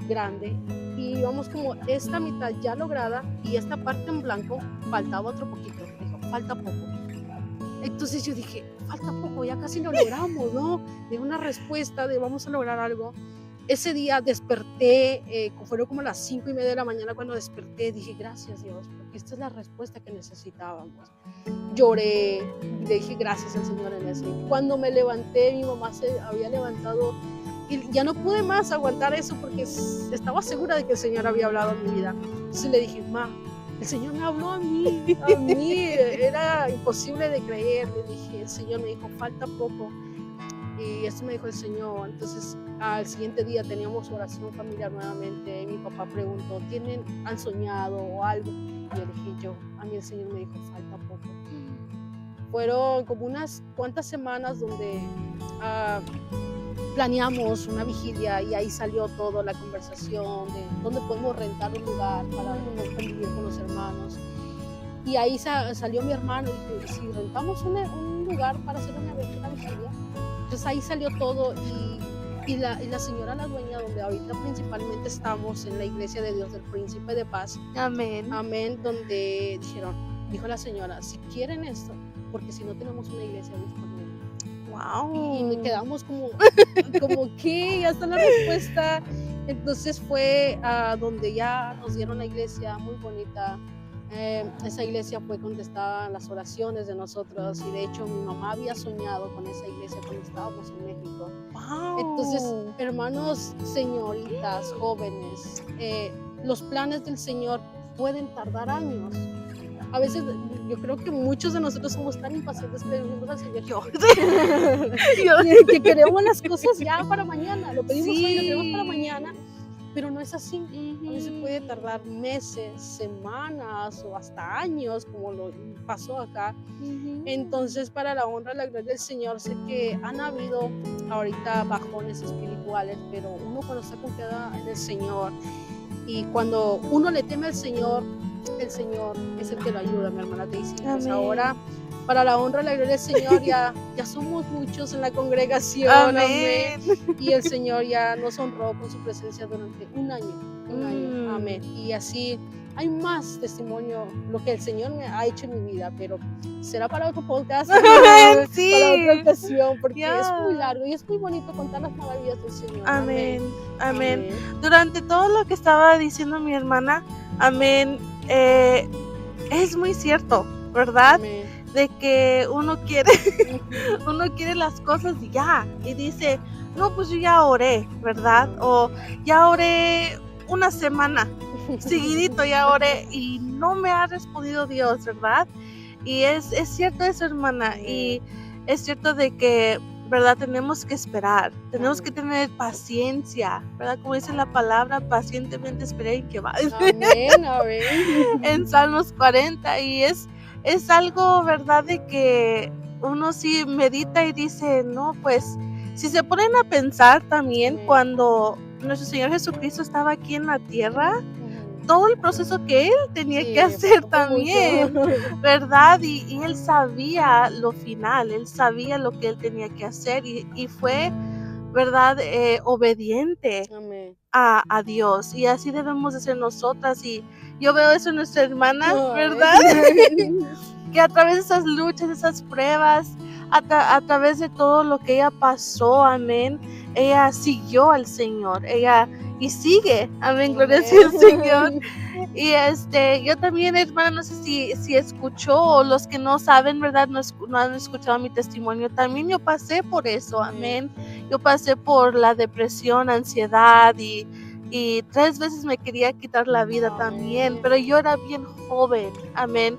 grande, y íbamos como esta mitad ya lograda y esta parte en blanco faltaba otro poquito. Dijo, falta poco. Entonces yo dije, falta poco, ya casi lo logramos, ¿no? De una respuesta, de vamos a lograr algo. Ese día desperté, fueron como las 5:30 de la mañana cuando desperté, dije, gracias Dios, porque esta es la respuesta que necesitábamos. Lloré, le dije gracias al Señor en ese. Cuando me levanté, mi mamá se había levantado y ya no pude más aguantar eso porque estaba segura de que el Señor había hablado en mi vida. Entonces le dije, ma, el Señor me habló a mí, era imposible de creer. Le dije, el Señor me dijo, falta poco. Y esto me dijo el Señor. Entonces al siguiente día teníamos oración familiar nuevamente y mi papá preguntó, ¿han soñado o algo? Y yo dije, a mí el Señor me dijo, falta poco. Fueron como unas cuantas semanas donde planeamos una vigilia y ahí salió todo, la conversación de dónde podemos rentar un lugar para convivir con los hermanos. Y ahí salió mi hermano y dijo, si rentamos un lugar para hacer una vigilia. Entonces ahí salió todo y la señora, la dueña, donde ahorita principalmente estamos, en la Iglesia de Dios del Príncipe de Paz. Amén. Amén, donde dijo la señora, si quieren esto, porque si no tenemos una iglesia disponible. Wow. Y me quedamos como que ya está la respuesta. Entonces fue donde ya nos dieron la iglesia muy bonita. Esa iglesia fue contestada las oraciones de nosotros y de hecho mi mamá había soñado con esa iglesia cuando estábamos en México. Wow. Entonces, hermanos, señoritas, jóvenes, los planes del Señor pueden tardar años. A veces yo creo que muchos de nosotros somos tan impacientes que le decimos al Señor Yo. que queremos las cosas ya para mañana, lo pedimos hoy, lo queremos para mañana, pero no es así. A veces puede tardar meses, semanas o hasta años, como lo pasó acá. Entonces, para la honra y la gloria del Señor, sé que han habido ahorita bajones espirituales, pero uno cuando está confiado en el Señor y cuando uno le teme al Señor, el Señor es el que lo ayuda, mi hermana Daisy. Pues ahora, para la honra y la gloria del Señor, ya somos muchos en la congregación. Amén. Y el Señor ya nos honró con su presencia durante un año. Amén. Y así hay más testimonio, lo que el Señor me ha hecho en mi vida, pero será para otro podcast, Sí. para otra ocasión, porque es muy largo y es muy bonito contar las maravillas del Señor. Amén. Durante todo lo que estaba diciendo mi hermana, amén, es muy cierto, ¿verdad? Amén. De que uno quiere las cosas ya, y dice, no, pues yo ya oré, ¿verdad? O ya oré una semana, seguidito ya oré, y no me ha respondido Dios, ¿verdad? Y es cierto eso, hermana, y es cierto de que, ¿verdad? Tenemos que esperar, tenemos que tener paciencia, ¿verdad? Como dice la palabra, pacientemente esperé y que va. Amén, amén. En Salmos 40, y es algo, ¿verdad? De que uno sí medita y dice, no, pues, si se ponen a pensar también, cuando nuestro Señor Jesucristo estaba aquí en la tierra, todo el proceso que Él tenía que hacer también, ¿verdad? Y Él sabía lo final, Él sabía lo que Él tenía que hacer, y fue, ¿verdad? Obediente a Dios, y así debemos de ser nosotras, y yo veo eso en nuestra hermana, ¿verdad? Que a través de esas luchas, esas pruebas, a través de todo lo que ella pasó, amén, ella siguió al Señor, y sigue, amén, gloria sea al Señor. Y yo también, hermana, no sé si escuchó, o los que no saben, ¿verdad? No han escuchado mi testimonio, también yo pasé por eso, amén. Yo pasé por la depresión, ansiedad, y 3 veces me quería quitar la vida también, pero yo era bien joven, amén.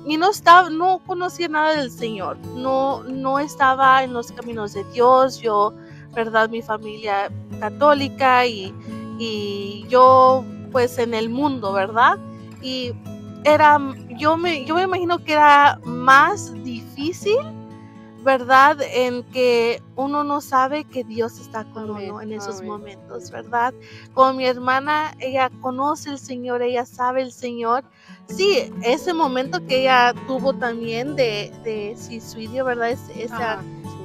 Y no conocía nada del Señor, no estaba en los caminos de Dios, yo, ¿verdad? Mi familia católica, y yo pues en el mundo, ¿verdad? Y yo me imagino que era más difícil, ¿verdad? En que uno no sabe que Dios está con uno en esos momentos, ¿verdad? Como mi hermana, ella conoce el Señor, ella sabe el Señor. Sí, ese momento que ella tuvo también de suicidio, ¿verdad?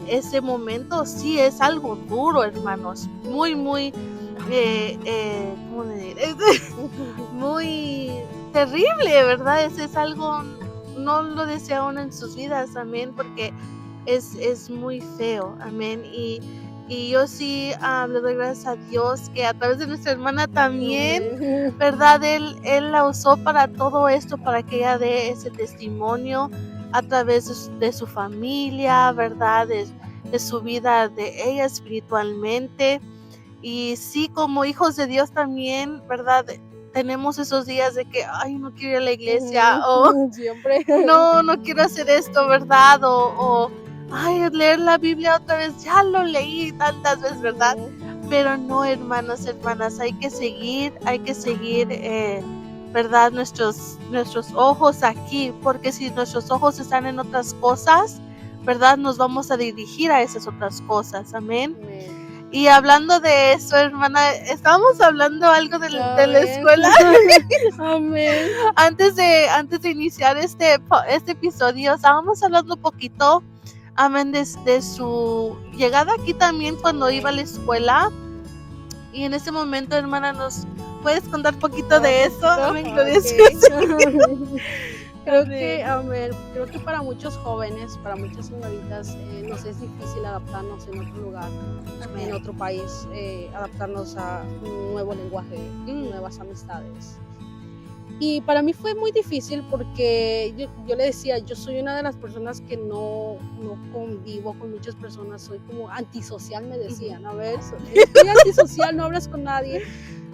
Ese momento sí es algo duro, hermanos, muy, muy, ¿cómo le diré? Muy terrible, ¿verdad? Es algo, no lo desea uno en sus vidas, amén, porque es muy feo, amén, y yo sí le doy gracias a Dios que a través de nuestra hermana también, ¿verdad? Él la usó para todo esto, para que ella dé ese testimonio a través de su familia, ¿verdad? De su vida, de ella espiritualmente. Y sí, como hijos de Dios también, ¿verdad? Tenemos esos días de que, ay, no quiero ir a la iglesia, o siempre. no quiero hacer esto, ¿verdad? O ay, leer la Biblia otra vez, ya lo leí tantas veces, ¿verdad? Pero no, hermanos, hermanas, hay que seguir, ¿verdad? Nuestros ojos aquí, porque si nuestros ojos están en otras cosas, ¿verdad? Nos vamos a dirigir a esas otras cosas, amén. Y hablando de eso, hermana, estábamos hablando algo de la escuela. Amén. Antes de iniciar este episodio, estábamos hablando un poquito, amén, de su llegada aquí también cuando iba a la escuela. Y en ese momento, hermana, ¿nos puedes contar un poquito de eso? Amén, gloria sea al Señor. Creo que para muchos jóvenes, para muchas señoritas, nos es difícil adaptarnos en otro lugar, en otro país, adaptarnos a un nuevo lenguaje, nuevas amistades. Y para mí fue muy difícil porque yo le decía, yo soy una de las personas que no convivo con muchas personas, soy como antisocial, me decían, a ver, soy antisocial, no hablas con nadie.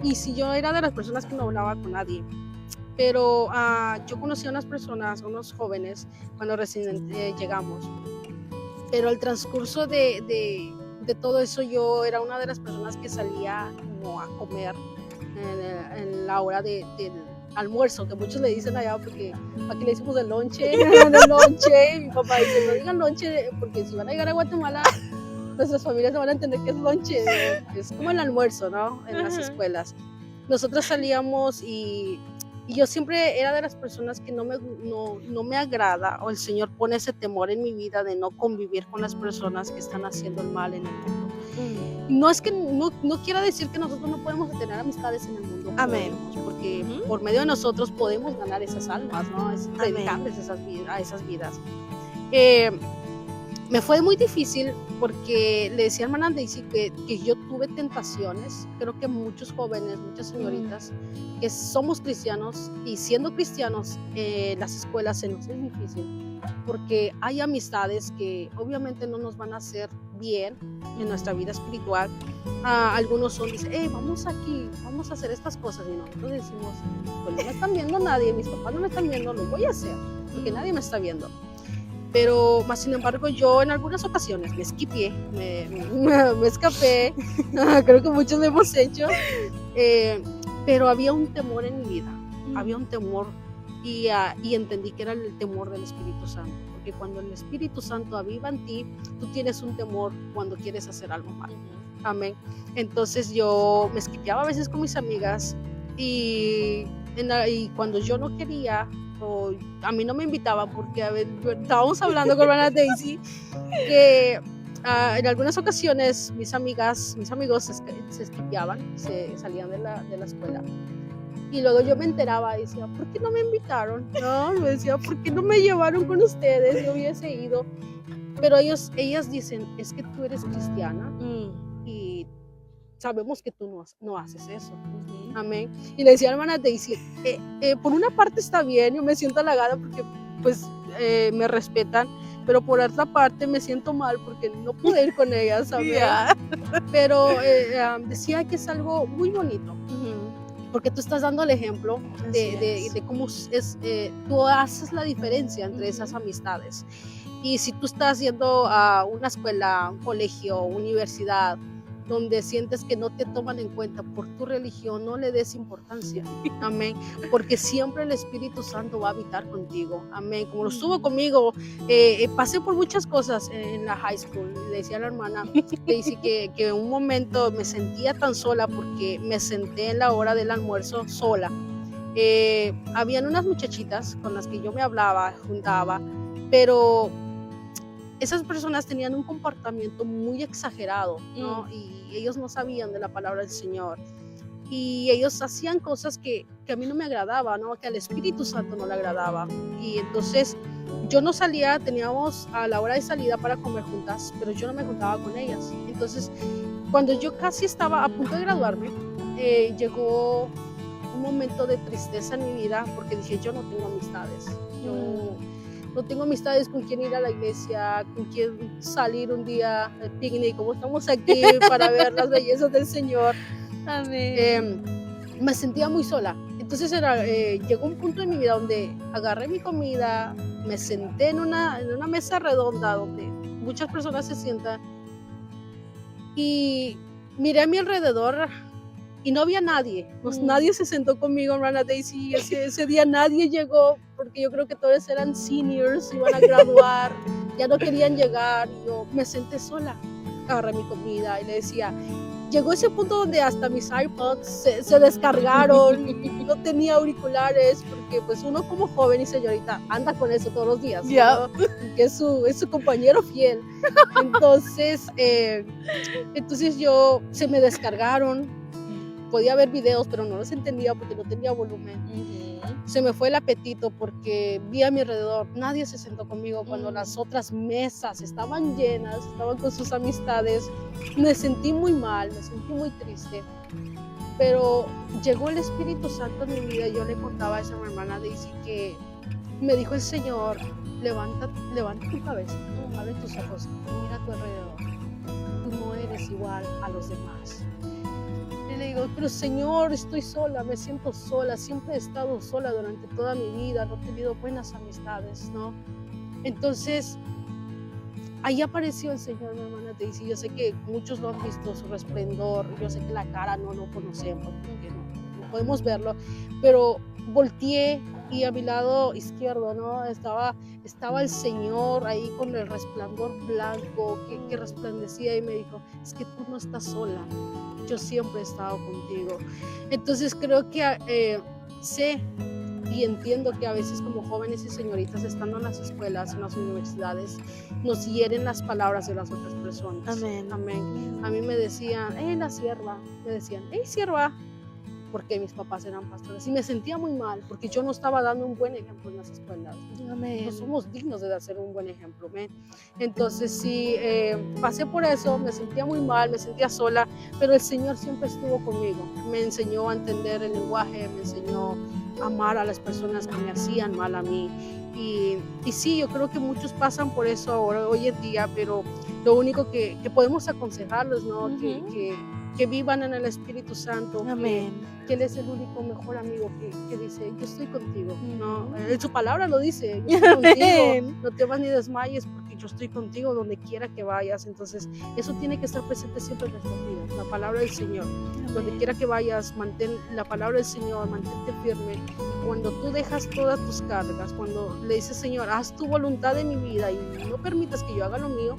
Y si yo era de las personas que no hablaba con nadie. pero yo conocí a unas personas, unos jóvenes, cuando recién llegamos, pero al transcurso de todo eso yo era una de las personas que salía como a comer en la hora del almuerzo, que muchos le dicen allá, porque aquí le decimos el lonche, el lonche, y mi papá dice, no digan lonche, porque si van a llegar a Guatemala, nuestras familias no van a entender qué es lonche, es como el almuerzo, ¿no? En las escuelas. Nosotros salíamos y yo siempre era de las personas que no me agrada, o el Señor pone ese temor en mi vida de no convivir con las personas que están haciendo el mal en el mundo. No es que no quiera decir que nosotros no podemos tener amistades en el mundo. Amén. Porque por medio de nosotros podemos ganar esas almas, ¿no? Es dedicarles a esas vidas. Me fue muy difícil porque le decía a hermana Daisy que yo tuve tentaciones. Creo que muchos jóvenes, muchas señoritas que somos cristianos, y siendo cristianos, las escuelas se nos es difícil porque hay amistades que obviamente no nos van a hacer bien en nuestra vida espiritual. Algunos dicen, vamos aquí, vamos a hacer estas cosas, y nosotros decimos, pues no me están viendo nadie, mis papás no me están viendo, lo voy a hacer porque nadie me está viendo. Pero más sin embargo yo en algunas ocasiones me esquipié, me escapé, creo que muchos lo hemos hecho, pero había un temor en mi vida, había un temor, y entendí que era el temor del Espíritu Santo, porque cuando el Espíritu Santo aviva en ti, tú tienes un temor cuando quieres hacer algo mal. Amén. Entonces yo me esquipeaba a veces con mis amigas, y cuando yo no quería, o a mí no me invitaban, porque estábamos hablando con hermana Daisy que en algunas ocasiones mis amigos se esquipeaban, se salían de la escuela, y luego yo me enteraba y decía, ¿por qué no me invitaron? No, me decía, ¿por qué no me llevaron con ustedes? Yo hubiese ido. Pero ellas dicen, es que tú eres cristiana y sabemos que tú no haces eso. Amén. Y le decía a hermana Daisy, por una parte está bien, yo me siento halagada porque pues me respetan, pero por otra parte me siento mal porque no pude ir con ellas. Amén. Pero decía que es algo muy bonito, porque tú estás dando el ejemplo de cómo tú haces la diferencia entre esas amistades. Y si tú estás yendo a una escuela, un colegio, universidad, donde sientes que no te toman en cuenta por tu religión, no le des importancia. Amén. Porque siempre el Espíritu Santo va a habitar contigo. Amén. Como lo estuvo conmigo, pasé por muchas cosas en la high school. Le decía a la hermana que dice que en un momento me sentía tan sola porque me senté en la hora del almuerzo sola. Habían unas muchachitas con las que yo me hablaba, juntaba, pero esas personas tenían un comportamiento muy exagerado, ¿no? Y ellos no sabían de la palabra del Señor. Y ellos hacían cosas que a mí no me agradaban, ¿no? Que al Espíritu Santo no le agradaba. Y entonces yo no salía, teníamos a la hora de salida para comer juntas, pero yo no me juntaba con ellas. Entonces, cuando yo casi estaba a punto de graduarme, llegó un momento de tristeza en mi vida porque dije, yo no tengo amistades. No tengo amistades con quien ir a la iglesia, con quien salir un día al picnic, como estamos aquí para ver las bellezas del Señor. Amén. Me sentía muy sola. Entonces llegó un punto en mi vida donde agarré mi comida, me senté en una mesa redonda donde muchas personas se sientan, y miré a mi alrededor y no había nadie. Nadie se sentó conmigo, hermana Daisy. Ese día nadie llegó, porque yo creo que todos eran seniors, iban a graduar, ya no querían llegar. Y yo me senté sola, agarré mi comida y le decía, llegó ese punto donde hasta mis iPods se descargaron, no tenía auriculares, porque pues uno como joven y señorita anda con eso todos los días, ¿no? Que es su compañero fiel. Entonces se me descargaron. Podía ver videos, pero no los entendía porque no tenía volumen. Se me fue el apetito porque vi a mi alrededor, nadie se sentó conmigo cuando las otras mesas estaban llenas, estaban con sus amistades. Me sentí muy mal, me sentí muy triste. Pero llegó el Espíritu Santo en mi vida. Yo le contaba a esa hermana Daisy que me dijo el Señor, levanta tu cabeza, abre tus ojos, mira a tu alrededor. Tú no eres igual a los demás. le digo, pero Señor, estoy sola, me siento sola, siempre he estado sola durante toda mi vida, no he tenido buenas amistades, ¿no? Entonces, ahí apareció el Señor, mi hermana Daisy. Yo sé que muchos lo han visto, su resplendor. Yo sé que la cara no lo conocemos, porque no podemos verlo. Pero volteé y a mi lado izquierdo, ¿no? Estaba el Señor ahí con el resplandor blanco que resplandecía y me dijo, es que tú no estás sola. Yo siempre he estado contigo. Entonces creo que sé y entiendo que a veces como jóvenes y señoritas estando en las escuelas, en las universidades, nos hieren las palabras de las otras personas. Amén. Amén. A mí me decían, la sierva, me decían, sierva, porque mis papás eran pastores y me sentía muy mal porque yo no estaba dando un buen ejemplo en las escuelas. Amén. No somos dignos de hacer un buen ejemplo. ¿Amén? Entonces sí, pasé por eso, me sentía muy mal, me sentía sola, pero el Señor siempre estuvo conmigo. Me enseñó a entender el lenguaje, me enseñó a amar a las personas que me hacían mal a mí. Y sí, yo creo que muchos pasan por eso ahora, hoy en día, pero lo único que podemos aconsejarles, ¿no? Que vivan en el Espíritu Santo. Amén. Que Él es el único mejor amigo que dice, yo estoy contigo, ¿no? En su palabra lo dice, yo estoy contigo, no temas ni desmayes porque yo estoy contigo donde quiera que vayas. Entonces eso tiene que estar presente siempre en nuestras vidas, la palabra del Señor. Amén. Donde quiera que vayas, mantén la palabra del Señor, mantente firme. Y cuando tú dejas todas tus cargas, cuando le dices, Señor, haz tu voluntad en mi vida y no permitas que yo haga lo mío,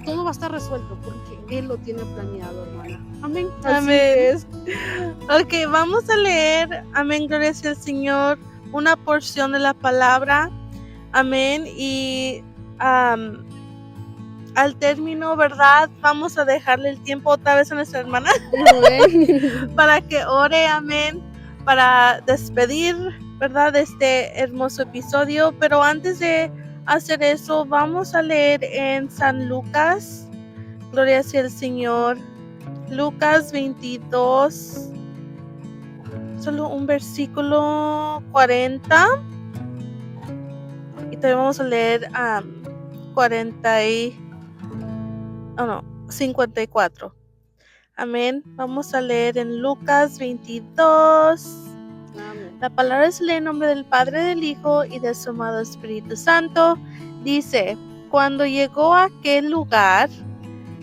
todo va a estar resuelto porque Él lo tiene planeado, hermana. Amén. Amén. Ok, vamos a leer, amén, gloria sea al Señor, una porción de la palabra. Amén. Y al término, ¿verdad? Vamos a dejarle el tiempo otra vez a nuestra hermana para que ore, amén, para despedir, ¿verdad? Este hermoso episodio. Pero antes de hacer eso, vamos a leer en San Lucas, gloria sea al Señor, Lucas 22, solo un versículo 40, y también vamos a leer 54. Amén. Vamos a leer en Lucas 22. Amén. La palabra se lee en nombre del Padre, del Hijo y del su amado Espíritu Santo. Dice, cuando llegó a aquel lugar,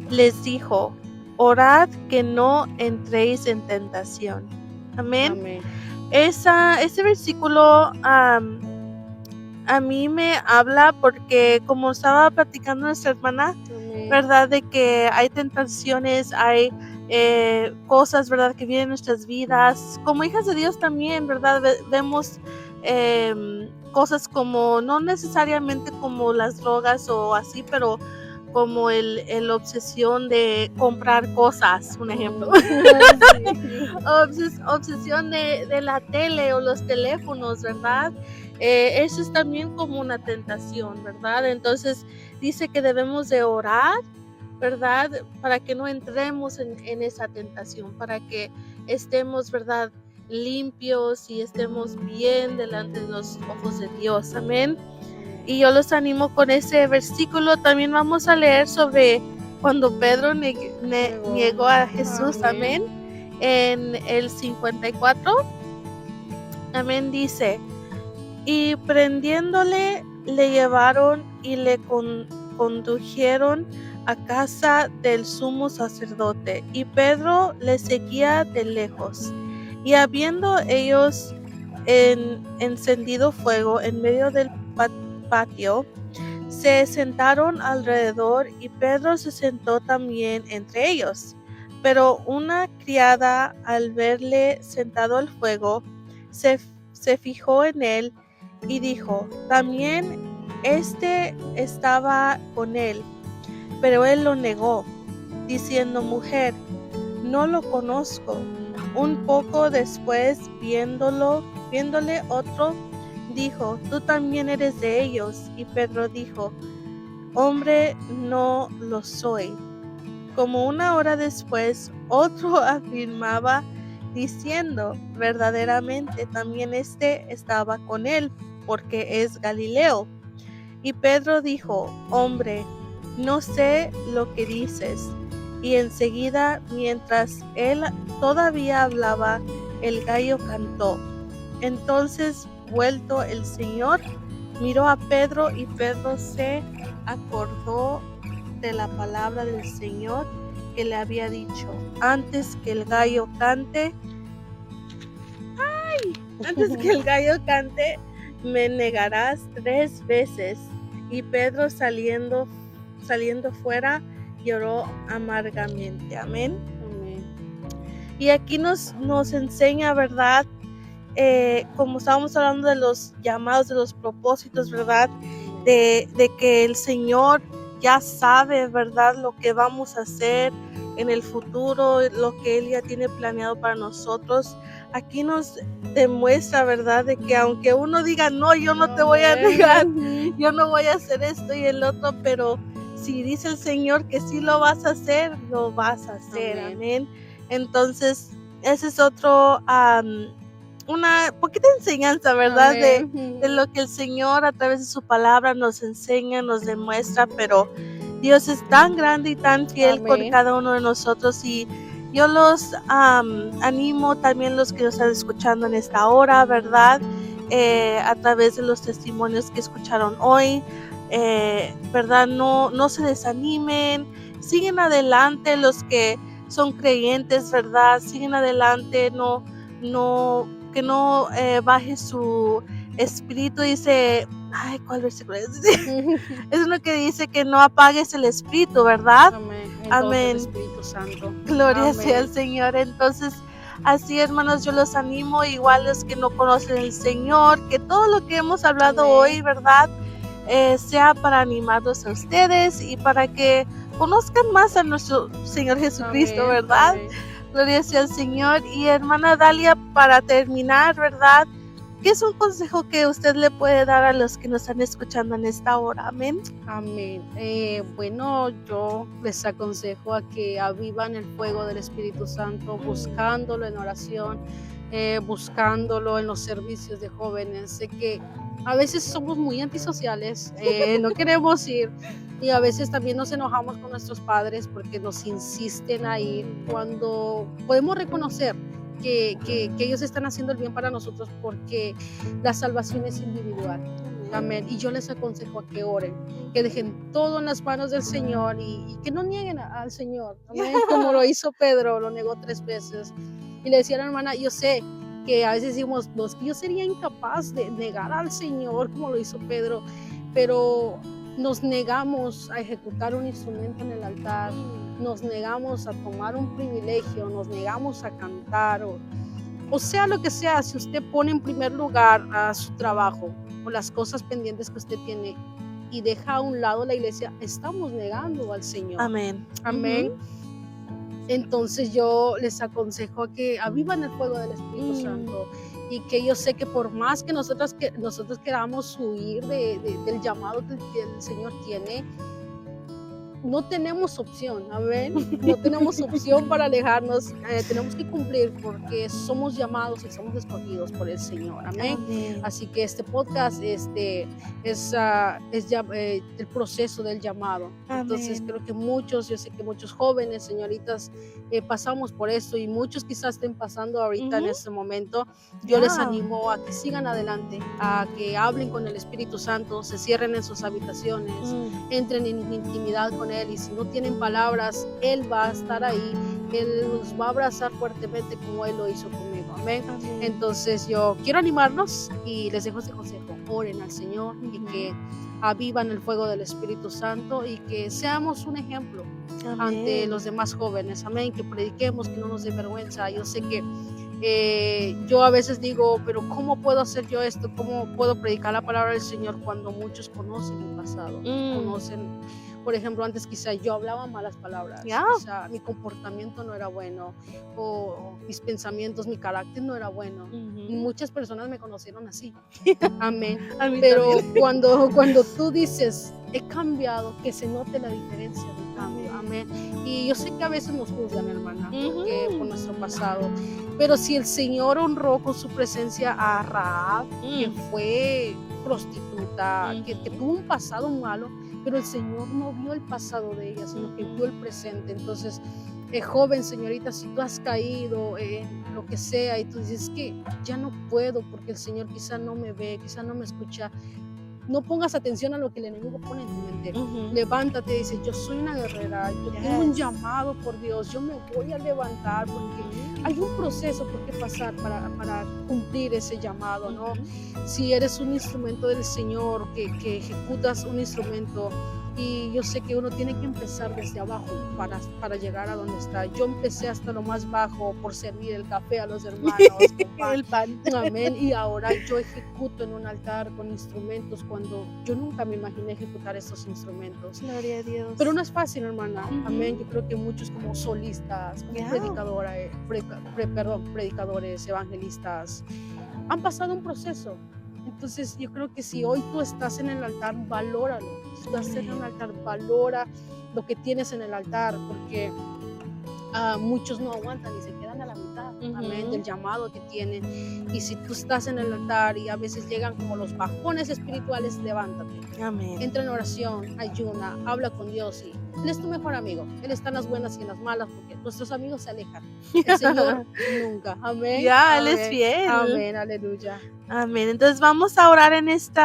les dijo, orad que no entréis en tentación. Amén. Amén. Ese versículo a mí me habla porque como estaba platicando nuestra hermana, amén, ¿verdad? De que hay tentaciones, hay cosas, ¿verdad? Que vienen en nuestras vidas. Como hijas de Dios también, ¿verdad? Vemos cosas como, no necesariamente como las drogas o así, pero como el obsesión de comprar cosas, un ejemplo. Obsesión de la tele o los teléfonos, ¿verdad? Eso es también como una tentación, ¿verdad? Entonces dice que debemos de orar, ¿verdad? Para que no entremos en esa tentación, para que estemos, ¿verdad? Limpios y estemos bien delante de los ojos de Dios. Amén. Y yo los animo con ese versículo. También vamos a leer sobre cuando Pedro negó a Jesús. Amén. En el 54. Amén. Dice, y prendiéndole, le llevaron y le condujeron a casa del sumo sacerdote. Y Pedro le seguía de lejos. Y habiendo ellos encendido fuego en medio del patio, se sentaron alrededor y Pedro se sentó también entre ellos. Pero una criada, al verle sentado al fuego, se fijó en él y dijo, también estaba con él. Pero él lo negó, diciendo, mujer, no lo conozco. Un poco después, viéndole otro, dijo, tú también eres de ellos. Y Pedro dijo, hombre, no lo soy. Como una hora después, otro afirmaba, diciendo, verdaderamente también estaba con él, porque es Galileo. Y Pedro dijo, hombre, no sé lo que dices. Y enseguida, mientras él todavía hablaba, el gallo cantó. Entonces, vuelto el Señor, miró a Pedro, y Pedro se acordó de la palabra del Señor que le había dicho: antes que el gallo cante, me negarás 3 veces. Y Pedro, saliendo fuera, lloró amargamente. Amén. Amén. Y aquí nos enseña, ¿verdad? Como estábamos hablando de los llamados, de los propósitos, ¿verdad? De que el Señor ya sabe, ¿verdad? Lo que vamos a hacer en el futuro, lo que Él ya tiene planeado para nosotros. Aquí nos demuestra, ¿verdad? De que aunque uno diga, no, yo no te voy a negar, yo no voy a hacer esto y el otro, pero si dice el Señor que sí lo vas a hacer, lo vas a hacer. Amén. Entonces, ese es otro... una poquita enseñanza, ¿verdad? De lo que el Señor a través de su palabra nos enseña, nos demuestra, pero Dios es tan grande y tan fiel con cada uno de nosotros, y yo los animo, también los que nos están escuchando en esta hora, ¿verdad? A través de los testimonios que escucharon hoy, ¿verdad? No se desanimen, siguen adelante los que son creyentes, ¿verdad? Siguen adelante, que no baje su espíritu. Dice, ay, ¿cuál versículo es? Es uno que dice que no apagues el espíritu, ¿verdad? Amén. El Espíritu Santo. Gloria sea al Señor. Entonces, así, hermanos, yo los animo, igual los que no conocen al Señor, que todo lo que hemos hablado hoy, ¿verdad? Sea para animarlos a ustedes y para que conozcan más a nuestro Señor Jesucristo, ¿verdad? Amén. Gloria sea al Señor. Y hermana Dalia, para terminar, ¿verdad? ¿Qué es un consejo que usted le puede dar a los que nos están escuchando en esta hora? Amén. Amén. Bueno, yo les aconsejo a que avivan el fuego del Espíritu Santo, buscándolo en oración, buscándolo en los servicios de jóvenes. Sé que a veces somos muy antisociales, no queremos ir, y a veces también nos enojamos con nuestros padres porque nos insisten a ir, cuando podemos reconocer que ellos están haciendo el bien para nosotros, porque la salvación es individual. Amén. Y yo les aconsejo a que oren, que dejen todo en las manos del Señor, y que no nieguen al Señor. Amén. Como lo hizo Pedro, lo negó 3 veces. Y le decía a la hermana, yo sé que a veces decimos, no, es que yo sería incapaz de negar al Señor como lo hizo Pedro, pero nos negamos a ejecutar un instrumento en el altar, nos negamos a tomar un privilegio, nos negamos a cantar, o sea lo que sea. Si usted pone en primer lugar a su trabajo o las cosas pendientes que usted tiene y deja a un lado la iglesia, estamos negando al Señor. Amén. Amén. Entonces yo les aconsejo a que avivan el fuego del Espíritu Santo, y que yo sé que por más que nosotros queramos huir del llamado que el Señor tiene, no tenemos opción. Amén. No tenemos opción para alejarnos. Tenemos que cumplir, porque somos llamados y somos escogidos por el Señor. Amén. Amén. Así que este podcast es el proceso del llamado. Amén. Entonces creo que yo sé que muchos jóvenes, señoritas, pasamos por esto, y muchos quizás estén pasando ahorita en este momento. Yo les animo a que sigan adelante, a que hablen con el Espíritu Santo, se cierren en sus habitaciones, entren en intimidad con Él, y si no tienen palabras, Él va a estar ahí, Él los va a abrazar fuertemente como Él lo hizo conmigo. Amén. Amén. Entonces yo quiero animarlos y les dejo este consejo: oren al Señor, y que avivan el fuego del Espíritu Santo, y que seamos un ejemplo. Amén. Ante los demás jóvenes. Amén. Que prediquemos, que no nos dé vergüenza. Yo sé que yo a veces digo, pero ¿cómo puedo hacer yo esto? ¿Cómo puedo predicar la palabra del Señor cuando muchos conocen mi pasado? Conocen, por ejemplo, antes quizá yo hablaba malas palabras, quizá mi comportamiento no era bueno, o mis pensamientos, mi carácter no era bueno. Y muchas personas me conocieron así. Amén. Pero cuando tú dices, he cambiado, que se note la diferencia del cambio. Amén. Y yo sé que a veces nos juzgan, hermana, por nuestro pasado, pero si el Señor honró con su presencia a Rahab, que fue prostituta, que tuvo un pasado malo, pero el Señor no vio el pasado de ella, sino que vio el presente. Entonces, joven, señorita, si tú has caído en lo que sea y tú dices que ya no puedo porque el Señor quizá no me ve, quizá no me escucha, no pongas atención a lo que el enemigo pone en tu mente. Levántate y dice, yo soy una guerrera, yo tengo un llamado por Dios, yo me voy a levantar porque hay un proceso por qué pasar para cumplir ese llamado, ¿no? Si eres un instrumento del Señor, que ejecutas un instrumento, y yo sé que uno tiene que empezar desde abajo para llegar a donde está. Yo empecé hasta lo más bajo por servir el café a los hermanos con El pan. Amén. Y ahora yo ejecuto en un altar con instrumentos cuando yo nunca me imaginé ejecutar estos instrumentos. Gloria a Dios. Pero no es fácil, hermana. Amén. Yo creo que muchos como solistas, como predicadores, evangelistas, han pasado un proceso. Entonces yo creo que si hoy tú estás en el altar, valóralo. Si estás en el altar, valora lo que tienes en el altar, porque muchos no aguantan y se quedan a la mitad, amén, del llamado que tienen. Y si tú estás en el altar y a veces llegan como los bajones espirituales, levántate. Amén. Entra en oración, ayuna, habla con Dios y Él es tu mejor amigo. Él está en las buenas y en las malas porque nuestros amigos se alejan. El Señor nunca. Amén. Ya, amén. Él es fiel. Amén, aleluya. Amén. Entonces vamos a orar en este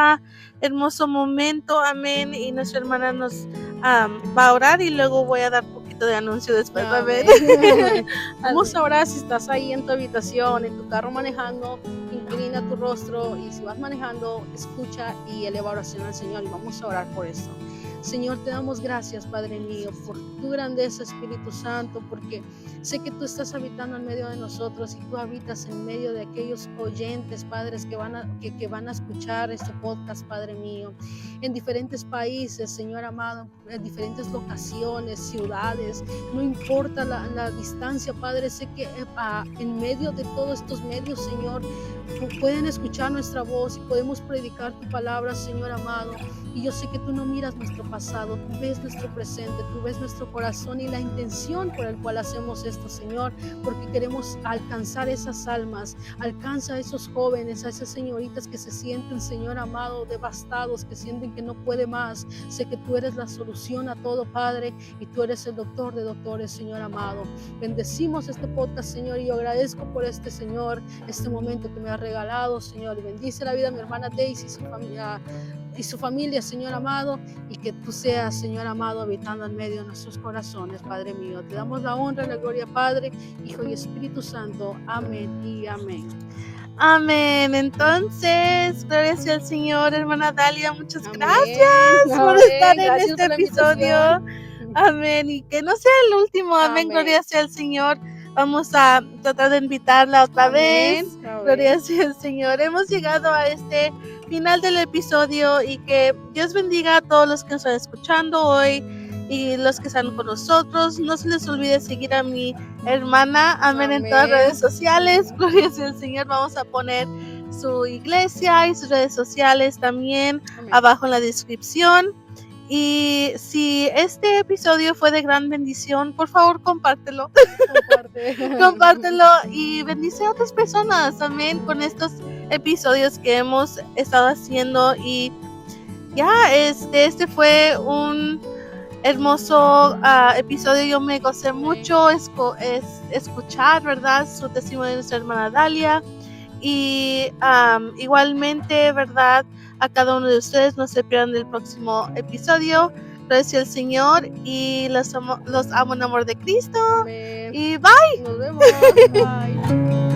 hermoso momento. Amén. Y nuestra hermana nos va a orar y luego voy a dar un poquito de anuncio después. Amén. Vamos a orar. Si estás ahí en tu habitación, en tu carro manejando, inclina tu rostro y si vas manejando, escucha y eleva oración al Señor y vamos a orar por esto. Señor, te damos gracias, Padre mío, por tu grandeza, Espíritu Santo, porque sé que tú estás habitando en medio de nosotros y tú habitas en medio de aquellos oyentes, padres, que van a escuchar este podcast, Padre mío, en diferentes países, Señor amado, en diferentes locaciones, ciudades, no importa la distancia, Padre, sé que en medio de todos estos medios, Señor, pueden escuchar nuestra voz y podemos predicar tu palabra, Señor amado. Y yo sé que tú no miras nuestro pasado, tú ves nuestro presente, tú ves nuestro corazón y la intención por el cual hacemos esto, Señor, porque queremos alcanzar esas almas, alcanza a esos jóvenes, a esas señoritas que se sienten, Señor amado, devastados, que sienten que no puede más. Sé que tú eres la solución a todo, Padre, y tú eres el doctor de doctores, Señor amado. Bendecimos este podcast, Señor, y yo agradezco por este, Señor, este momento que me ha regalado, Señor, y bendice la vida de mi hermana Daisy y su familia, Señor amado, y que tú seas, Señor amado, habitando en medio de nuestros corazones, Padre mío. Te damos la honra y la gloria, Padre, Hijo y Espíritu Santo. Amén y amén. Amén. Entonces, gloria sea al Señor, hermana Dalia. Muchas gracias por estar en este episodio. Amén. Y que no sea el último. Amén. Gloria sea al Señor. Vamos a tratar de invitarla otra vez. Gloria sea al Señor. Hemos llegado a este final del episodio y que Dios bendiga a todos los que nos están escuchando hoy y los que están con nosotros. No se les olvide seguir a mi hermana, amén, en todas las redes sociales. Gloria sea al Señor. Vamos a poner su iglesia y sus redes sociales también abajo en la descripción. Y si este episodio fue de gran bendición, por favor, compártelo. Compártelo y bendice a otras personas, amén, con estos episodios que hemos estado haciendo. Y ya, este fue un hermoso episodio. Yo me gocé mucho escuchar, ¿verdad?, su testimonio de nuestra hermana Dalia. Y igualmente, ¿verdad?, a cada uno de ustedes, no se pierdan el próximo episodio. Gracias al Señor y los amo en amor de Cristo. Amén. Y bye. Nos vemos. Bye.